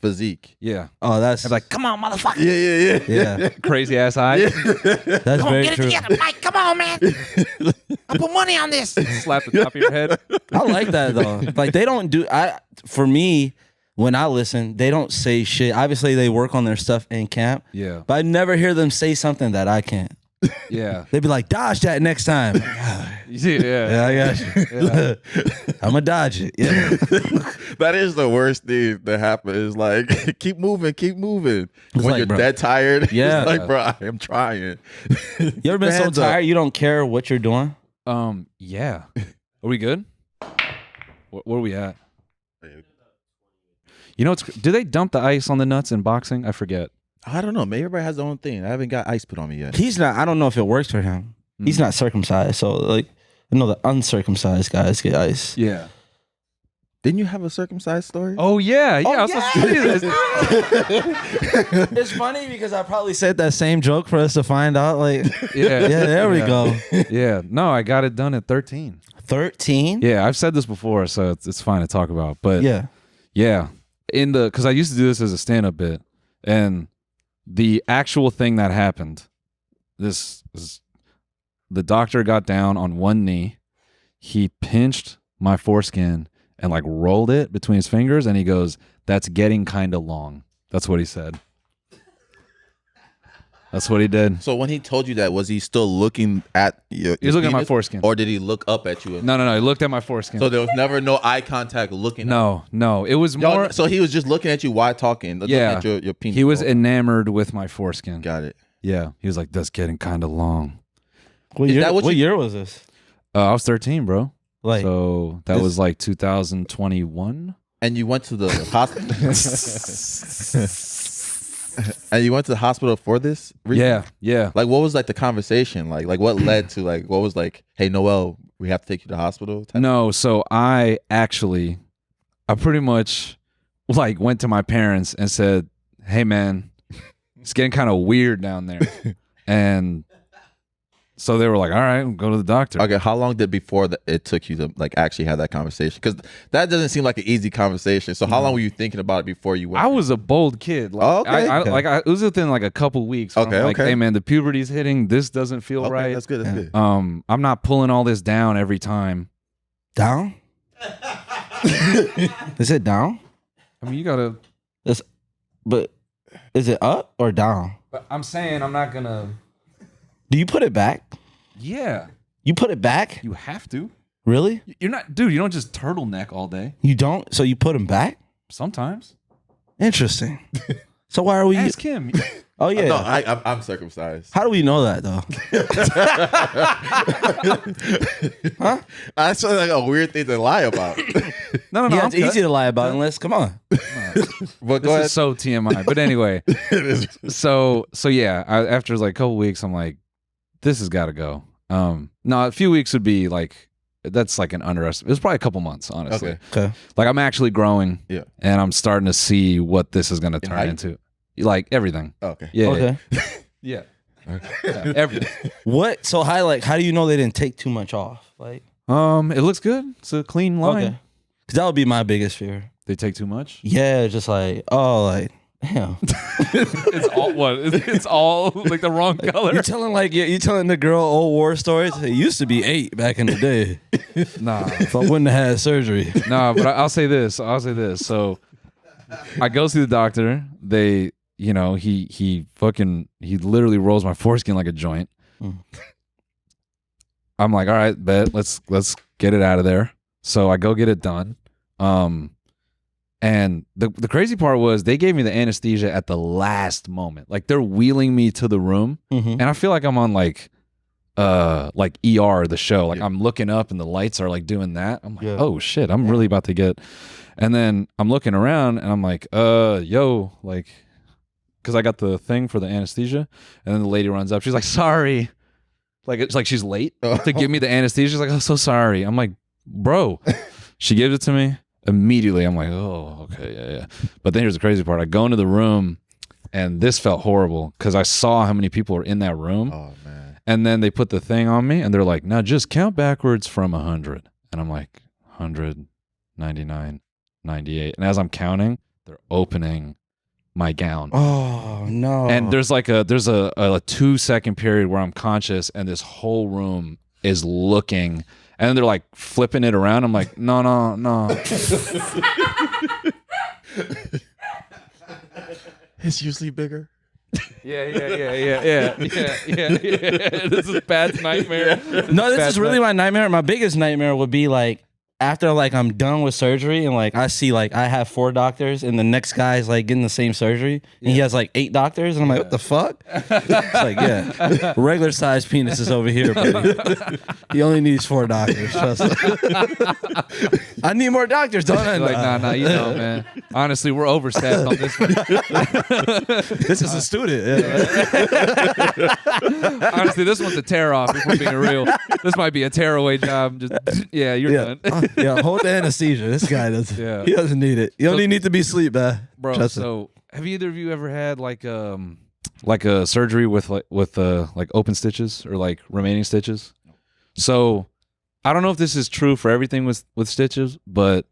physique. Yeah. Oh, that's I'm like, come on, motherfucker. yeah. Crazy ass eye. That's very true. Mike, come on, man. I'll put money on this. Slap the top of your head. I like that though. Like they don't do. For me, when I listen, they don't say shit. Obviously, they work on their stuff in camp. Yeah. But I never hear them say something that I can't. Yeah. They'd be like, "Dodge that next time." Yeah. I got you. Yeah. I'ma dodge it. Yeah. That is the worst thing that happen. Is like keep moving. When like, you're bro, dead tired, Yeah. it's like, bro, I am trying. You ever been so Hands up. tired you don't care what you're doing? Yeah. Are we good? Where are we at? You know, do they dump the ice on the nuts in boxing? I forget. I don't know. Maybe everybody has their own thing. I haven't got ice put on me yet. He's not. I don't know if it works for him. He's not circumcised, so like I know the uncircumcised guys get ice. Yeah. Didn't you have a circumcised story? Oh yeah. Yeah. I was supposed to tell you this. It's funny because I probably said that same joke for us to find out. Like, Yeah. there we go. Yeah. No, I got it done at 13. 13. Yeah, I've said this before, so it's fine to talk about. But Yeah. because I used to do this as a stand-up bit, and the actual thing that happened, the doctor got down on one knee, he pinched my foreskin and like rolled it between his fingers, and he goes, "That's getting kind of long." That's what he said. That's what he did. So when he told you that, was he still looking at your? He was looking at my penis? foreskin. Or did he look up at you? No. He looked at my foreskin. So there was never no eye contact looking. No. It was Y'all- more. So he was just looking at you while talking. Looking Yeah. at your penis. He was enamored with my foreskin. Got it. Yeah. He was like, "That's getting kind of long." What Is year, that what what you- year was this? I was 13, bro. Like, So that was like 2021. And you went to the hospital. And you went to the hospital for this? Yeah. Like, what was like the conversation? Like what led to like what was like? Hey, Noel, we have to take you to the hospital. No, so I pretty much like went to my parents and said, "Hey, man, it's getting kind of weird down there. And so they were like, all right, go to the doctor. Okay, how long did before it took you to like actually have that conversation? Because that doesn't seem like an easy conversation. So how long were you thinking about it before you went? I was a bold kid. Like, it was within like a couple weeks. Okay, like, hey man, the puberty's hitting. This doesn't feel right. That's good. That's good. I'm not pulling all this down every time. Down? Is it down? I mean, you gotta. But is it up or down? But I'm saying I'm not gonna. Do you put it back? Yeah. You put it back? You have to. Really? You're not, dude. You don't just turtleneck all day. You don't? So you put them back? Sometimes. Interesting. So why are we? Ask him. Oh yeah. No, I'm circumcised. How do we know that though? Huh? That's like a weird thing to lie about. No. Yeah, it's easy to lie about unless. Come on. But go This ahead. is so TMI. But anyway, so yeah. After like a couple weeks, I'm like, this has got to go. No, a few weeks would be like. That's like an underestimate. It was probably a couple months, honestly. Okay. Like I'm actually growing. Yeah. And I'm starting to see what this is going to turn height? into. Like everything. Okay. Yeah. Okay. Yeah. Yeah, everything. What? So how do you know they didn't take too much off? Like, It looks good. It's a clean line. okay. Because that would be my biggest fear. They take too much. Yeah, just like, oh, like, damn. It's all what? It's all like the wrong color. You telling the girl old war stories? It used to be 8 back in the day. Nah, If I wouldn't have had surgery. nah. But I'll say this. So I go see the doctor. They, he literally rolls my foreskin like a joint. I'm like, all right, bet. Let's get it out of there. So I go get it done. And the crazy part was they gave me the anesthesia at the last moment. Like they're wheeling me to the room, and I feel like I'm on like ER, the show. Like I'm looking up and the lights are like doing that. I'm like, oh shit, I'm really about to get. And then I'm looking around and I'm like, like, because I got the thing for the anesthesia, and then the lady runs up. She's like, sorry, like it's like she's late to give me the anesthesia. She's like, oh, so sorry. I'm like, bro. She gives it to me. Immediately, I'm like, oh, okay, yeah. But then here's the crazy part. I go into the room, and this felt horrible because I saw how many people were in that room. Oh, man. And then they put the thing on me, and they're like, now just count backwards from 100. And I'm like, 100, 99, 98. And as I'm counting, they're opening my gown. Oh, no. And there's like a 2-second period where I'm conscious, and this whole room is looking. And then they're like flipping it around. I'm like, no. It's usually bigger. Yeah. This is Pat's nightmare. This is really my nightmare. My biggest nightmare would be like after like I'm done with surgery and like I see like I have 4 doctors and the next guy is like getting the same surgery and he has like 8 doctors and I'm like, what the fuck? It's like, yeah, regular size penis is over here, buddy. He only needs 4 doctors. Trust me. I need more doctors, don't I? Like, nah, you know, man. Honestly, we're overstaffed on this one. This is a student. Yeah. Honestly, this one's a tear off. If we're being real, this might be a tearaway job. Just you're done. Yeah, hold the anesthesia. This guy doesn't. Yeah. He doesn't need it. You only need to be asleep, man. Bro. Trust So, have either of you ever had like a surgery with open stitches or like remaining stitches? So, I don't know if this is true for everything with stitches, but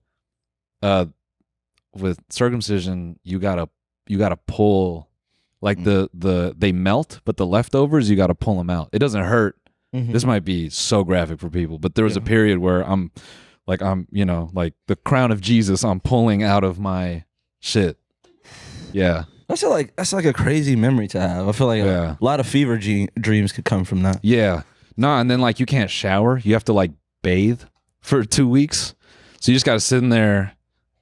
with circumcision, you gotta pull like they melt, but the leftovers you gotta pull them out. It doesn't hurt. This might be so graphic for people, but there was a period where I'm like the crown of Jesus I'm pulling out of my shit. Yeah. that's like a crazy memory to have. I feel like a lot of fever dreams could come from that. Yeah. No, and then like you can't shower. You have to like bathe for 2 weeks. So you just got to sit in there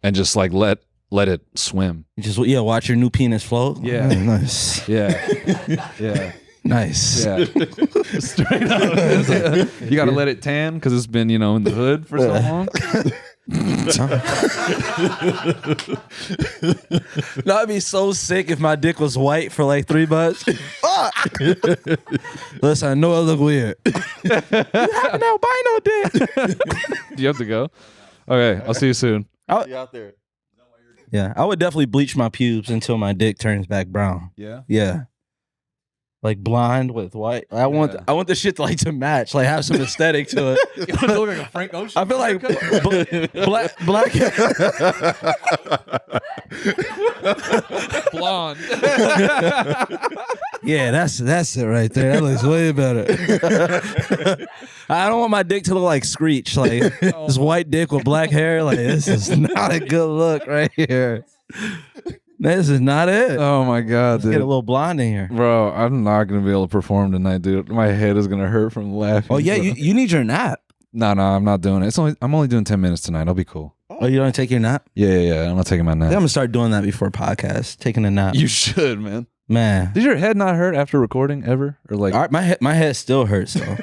and just like let it swim. You just watch your new penis float. Yeah. Oh, nice. Yeah. Nice. Yeah. Straight up. You got to let it tan because it's been, in the hood for so long. No, I'd be so sick if my dick was white for like 3 months. Listen, I know I look weird. You have an albino dick. Do you have to go? Okay, I'll see you soon. See you out there. Yeah, I would definitely bleach my pubes until my dick turns back brown. Yeah. Yeah. Like blonde with white. I want the shit to like to match, like have some aesthetic to it. You want to look like a Frank Ocean? I feel like black blonde. Yeah, that's it right there. That looks way better. I don't want my dick to look like Screech, like this white dick with black hair. Like this is not a good look right here. This is not it. Oh my god, dude. Get a little blonde in here, bro. I'm not gonna be able to perform tonight, dude. My head is gonna hurt from laughing. Oh yeah, you need your nap. No, I'm not doing it. I'm only doing 10 minutes tonight. I'll be cool. Oh, you don't take your nap? Yeah. I'm not taking my nap. I'm gonna start doing that before podcast. Taking a nap. You should, man. Man, did your head not hurt after recording ever, or like? My head still hurts though.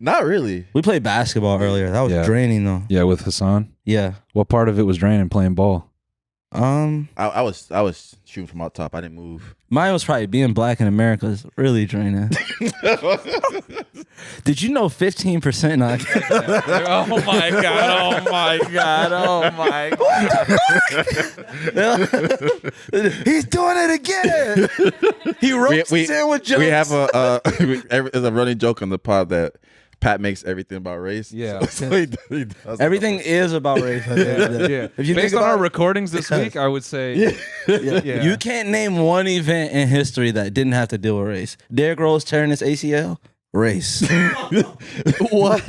Not really. We played basketball earlier. That was draining though. Yeah, with Hassan. Yeah. What part of it was draining? Playing ball. I was shooting from out top. I didn't move. Mine was probably being black in America is really draining. Did you know 15% not? Oh my god! Oh my god! Oh my god! He's doing it again. He wrote sandwich jokes. We have there's a running joke on the pod that Pat makes everything about race. Yeah. So he does everything is about race. Yeah. If you Based think on our about recordings this week, I would say yeah. You can't name one event in history that didn't have to deal with race. Derrick Rose tearing his ACL, race. What?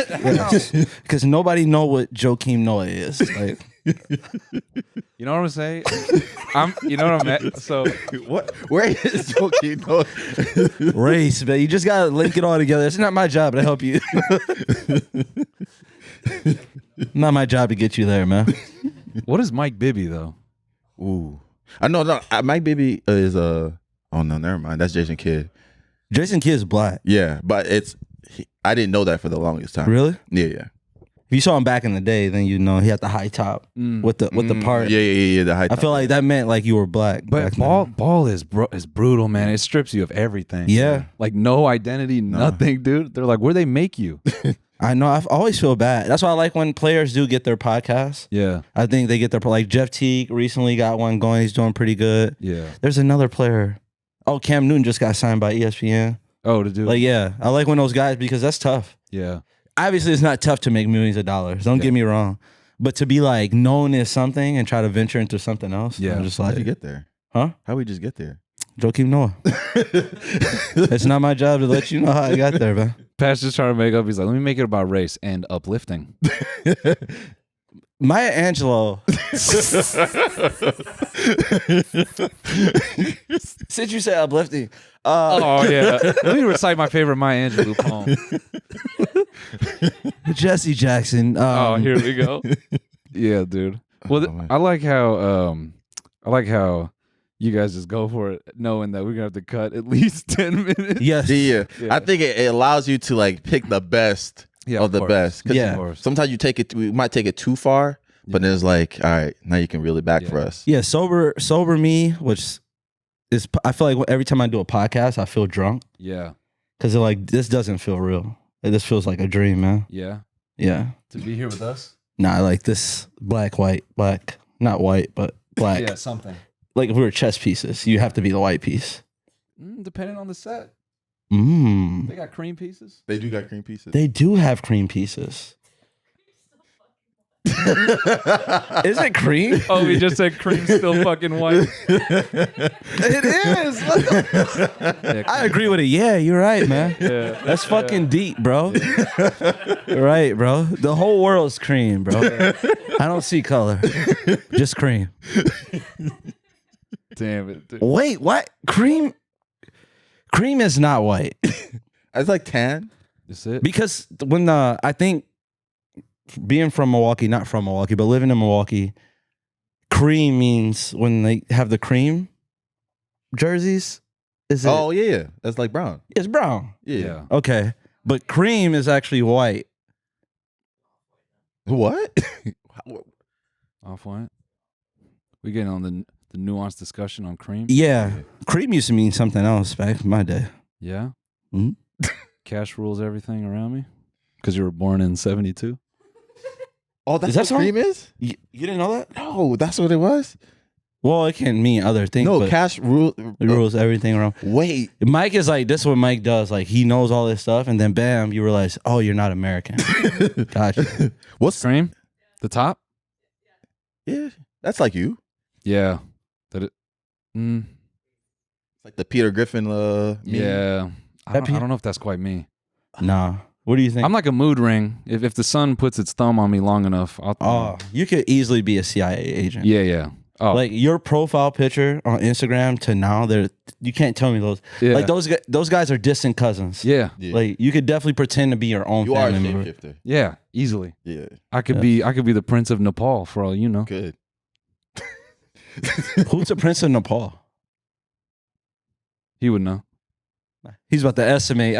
Because nobody know what Joakim Noah is. Like, you know what I'm saying? You know what I'm at? So what? Where is Joakim Noah? Race, man. You just gotta link it all together. It's not my job to help you. Not my job to get you there, man. What is Mike Bibby though? Ooh, I know. No, Mike Bibby is Oh no, never mind. That's Jason Kidd. Jason Kidd's black. Yeah, but I didn't know that for the longest time. Really? Yeah. If you saw him back in the day, then you know he had the high top with the part. Yeah. The high top. I feel like that meant like you were black. But ball is brutal, man. It strips you of everything. Yeah. Like no identity, nothing, dude. They're like, where they make you? I know. I always feel bad. That's why I like when players do get their podcasts. Yeah. I think they get their, like Jeff Teague recently got one going. He's doing pretty good. Yeah. There's another player. Oh, Cam Newton just got signed by ESPN. Oh, to do like, yeah. I like when those guys, because that's tough. Yeah. Obviously, it's not tough to make millions of dollars. Don't get me wrong. But to be like known as something and try to venture into something else. Yeah. I'm just like, how'd you get there? Huh? How'd we just get there? Joakim Noah. It's not my job to let you know how I got there, man. Pat's just trying to make up. He's like, let me make it about race and uplifting. Maya Angelou. Since you said uplifting. Oh, yeah. Let me recite my favorite Maya Angelou poem. Jesse Jackson. Here we go. Yeah, dude. Well, I like how you guys just go for it, knowing that we're gonna have to cut at least 10 minutes. Yes. Yeah. I think it allows you to like pick the best of the best. Yeah. Sometimes we might take it too far, but then it's like, all right, now you can reel it back for us. Yeah. Sober me, which is, I feel like every time I do a podcast, I feel drunk. Yeah. Because like this doesn't feel real. This feels like a dream, man. Yeah. Yeah. To be here with us. Nah, like this black, not white, but black. Yeah, something. Like if we were chess pieces, you have to be the white piece. Depending on the set. They got cream pieces. They do got cream pieces. They do have cream pieces. Is it cream? Oh, we just said cream's still fucking white. It is. I agree with it. Yeah, you're right, man. Yeah. That's fucking deep, bro. You're right, bro. The whole world's cream, bro. I don't see color. Just cream. Damn it. Dude. Wait, what? Cream is not white. It's like tan. That's it. Because when I think being from Milwaukee, not from Milwaukee, but living in Milwaukee, cream means when they have the cream jerseys. Is it? Oh yeah, that's like brown. It's brown. Yeah. Okay, but cream is actually white. What? Off white. We getting on the nuanced discussion on cream. Yeah, cream used to mean something else back in my day. Yeah. Mhm. Cash rules everything around me. Because you were born in 72. Oh, that's Is that what song? cream is? You didn't know that? No, that's what it was. Well, it can mean other things. No, but cash rules everything around. Wait, Mike is like, this is what Mike does. Like, he knows all this stuff, and then bam, you realize, oh, you're not American. Gotcha. what's Cream? The top? Yeah, that's like you. Yeah. That it. Like the Peter Griffin. Meme. Yeah. I don't know if that's quite me. Nah. What do you think? I'm like a mood ring. If the sun puts its thumb on me long enough, I'll. Oh, you could easily be a CIA agent. Yeah. Oh, Like your profile picture on Instagram to now, you can't tell me those. Yeah. Like those guys are distant cousins. yeah. Like you could definitely pretend to be your own You are a family member. shapeshifter. Yeah. Easily. Yeah, I could be the Prince of Nepal for all you know. good. Who's the Prince of Nepal? He would know. He's about to estimate.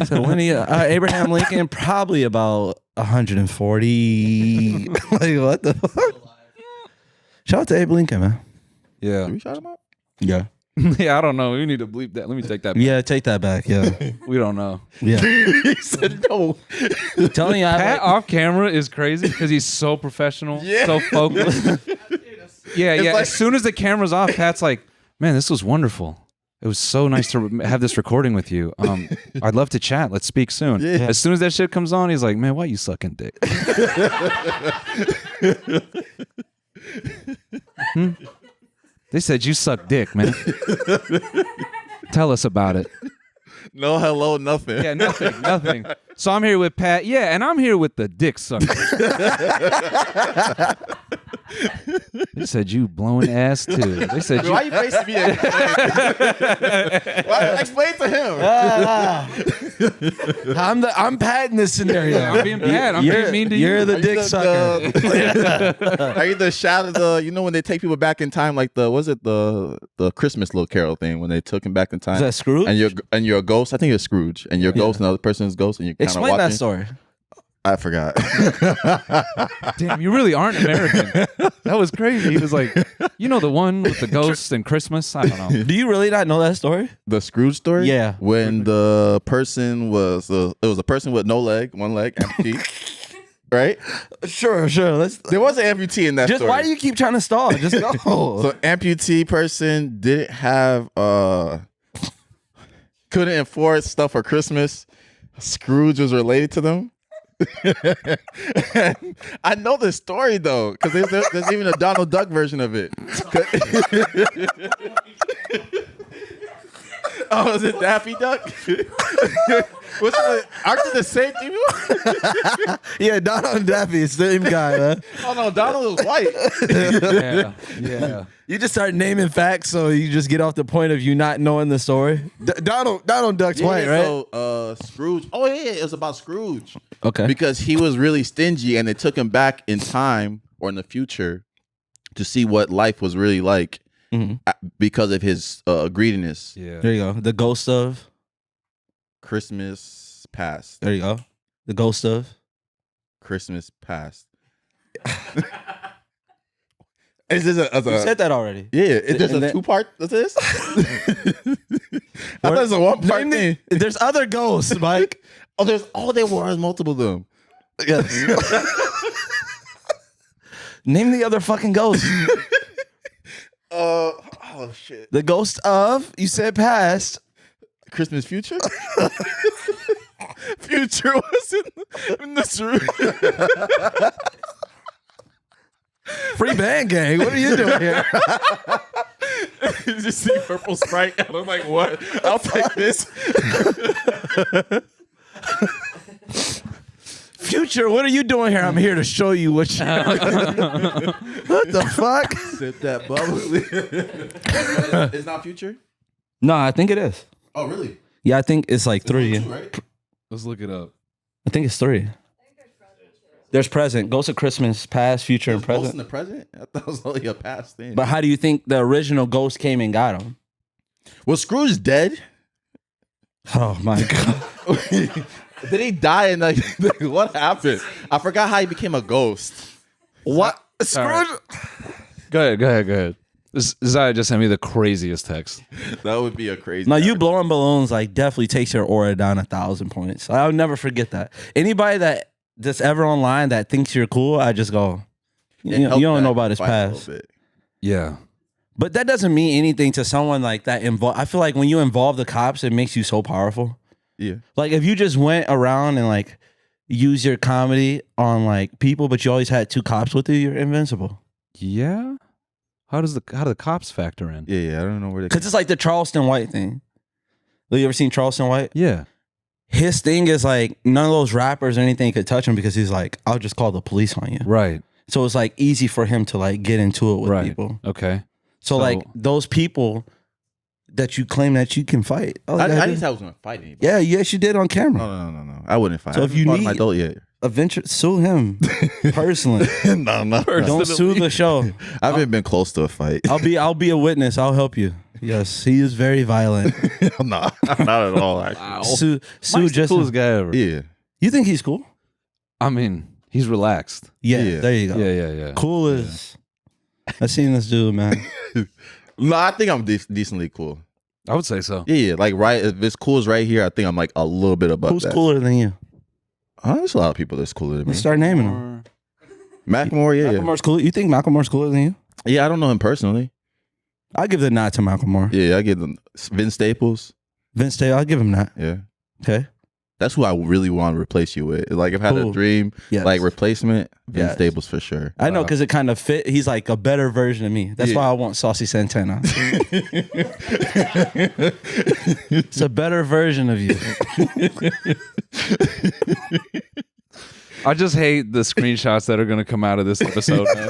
So when Abraham Lincoln probably about 140. Like what the fuck? Shout out to Abe Lincoln, man. Yeah. Did we shout him out? Yeah. Yeah. I don't know. We need to bleep that. Let me take that back. Yeah, take that back. Yeah. We don't know. Yeah. He said no. Telling you, Pat off camera is crazy because he's so professional, so focused. Yeah. like- As soon as the camera's off, Pat's like, "Man, this was wonderful. It was so nice to have this recording with you. I'd love to chat. Let's speak soon." Yeah. As soon as that shit comes on, he's like, "Man, why you sucking dick?" They said you suck dick, man. Tell us about it. No, hello, nothing. Yeah, nothing. So I'm here with Pat. Yeah, and I'm here with the dick sucker. They said you blowing ass too. They said Why you. you facing me? Explain to him. I'm Pat in this scenario. I'm being Pat. I'm being mean to you. You're the dick sucker. Are you the shadow? When they take people back in time, like the Christmas little carol thing when they took him back in time. Is that Scrooge? And you're a ghost. I think it's Scrooge, and you're a ghost, another person's ghost, and you kind of Explain that story. I forgot. Damn, you really aren't American. That was crazy. He was like, the one with the ghosts and Christmas. I don't know. Do you really not know that story? The Scrooge story. Yeah. When the person was, it was a person with no leg, one leg, amputee. Right? Sure. There was an amputee in that story. Why do you keep trying to stall? Just go. So amputee person didn't have couldn't afford stuff for Christmas. Scrooge was related to them. I know this story though, because there's even a Donald Duck version of it. Oh, is it Daffy Duck? Aren't they the same people? Yeah, Donald and Daffy is the same guy, man. Oh no, Donald was white. Yeah. You just start naming facts, so you just get off the point of you not knowing the story. Donald Duck's white, right? So Scrooge. Oh yeah, it was about Scrooge. Okay. Because he was really stingy, and they took him back in time or in the future to see what life was really like because of his greediness. Yeah. There you go. The ghost of Christmas past. There you go. The ghost of Christmas past. Is this You said that already. Yeah, is this a two-part of this? I thought it was a one-part thing. There's other ghosts, Mike. There were multiple of them. Yes. Name the other fucking ghosts. Oh shit. The ghost of, you said past. Christmas future? Future was in this room. Free band gang. What are you doing here? You just see purple Sprite. And I'm like, what? I'll take this. Future, what are you doing here? I'm here to show you what you What the fuck? Sip that bubbly. It's not future? No, I think it is. Oh, really? Yeah, I think it's like 3. Two, right? Let's look it up. I think it's 3. There's present. Ghost of Christmas, past, future, and Ghost in present. the present? I thought it was only a past thing. But how do you think the original ghost came and got him? Was Scrooge dead? Oh my god. Did he die? And like what happened? I forgot how he became a ghost. What? Scrooge? Go ahead. Zahid just sent me the craziest text. That would be a crazy. Now, you blowing balloons like definitely takes your aura down 1,000 points. I'll never forget that. Anybody that that's ever online that thinks you're cool, I just go, you don't know about his past. Yeah. But that doesn't mean anything to someone like that involved. I feel like when you involve the cops, it makes you so powerful. Yeah. Like if you just went around and like use your comedy on like people, but you always had 2 cops with you, you're invincible. Yeah. How do the cops factor in? Yeah, I don't know where they. Because it's like the Charleston White thing. Have you ever seen Charleston White? Yeah. His thing is like none of those rappers or anything could touch him because he's like, I'll just call the police on you. Right. So it's like easy for him to like get into it with people. Okay. So like those people that you claim that you can fight. I didn't say I was going to fight anybody. Yeah, yes, you did on camera. No. I wouldn't fight. So if you need my adult yet. Sue him personally. No. Don't sue the show. I haven't been close to a fight. I'll be a witness. I'll help you. Yes, he is very violent. No, not at all. Actually. Wow. Sue Mike's just the coolest guy ever. Yeah. You think he's cool? I mean, he's relaxed. Yeah. There you go. Yeah. Cool is. I seen this dude, man. No, I think I'm decently cool. I would say so. Yeah. Like if it's cool as right here, I think I'm like a little bit above Who's that. cooler than you? There's a lot of people that's cooler than me. Let's start naming them. Macklemore, yeah. Macklemore's cool. You think Macklemore's cooler than you? Yeah, I don't know him personally. I'll give the nod to Macklemore. Yeah, I give them Vince Staples. Vince Taylor, I'll give him that. Yeah. Okay. That's who I really want to replace you with. Like if I had a dream, like replacement, Vince Staples for sure. I know because it kind of fit. He's like a better version of me. That's why I want Saucy Santana. It's a better version of you. I just hate the screenshots that are going to come out of this episode, man.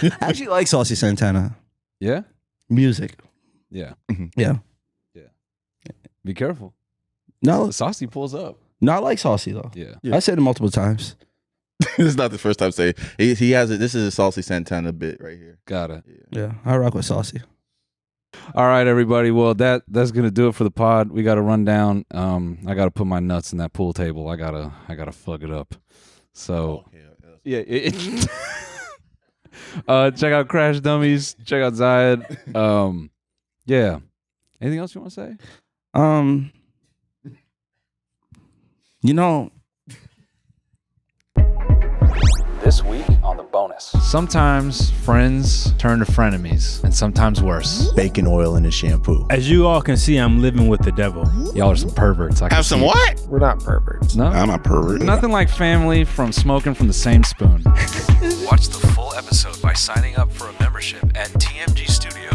I actually like Saucy Santana. Yeah? Music. Yeah. Yeah. Be careful. No, Saucy pulls up. No, I like Saucy though. Yeah. I said it multiple times. This is not the first time saying he has it. This is a Saucy Santana bit right here. Got it. Yeah, I rock with Saucy. All right, everybody. Well, that's gonna do it for the pod. We got to run down. I got to put my nuts in that pool table. I gotta fuck it up. So check out Crash Dummies. Check out Zahid. Yeah. Anything else you want to say? You know, this week on the bonus. Sometimes friends turn to frenemies, and sometimes worse. Bacon oil in his shampoo. As you all can see, I'm living with the devil. Y'all are some perverts. Have some what? We're not perverts. No, I'm a pervert. Nothing like family from smoking from the same spoon. Watch the full episode by signing up for a membership at TMG Studios.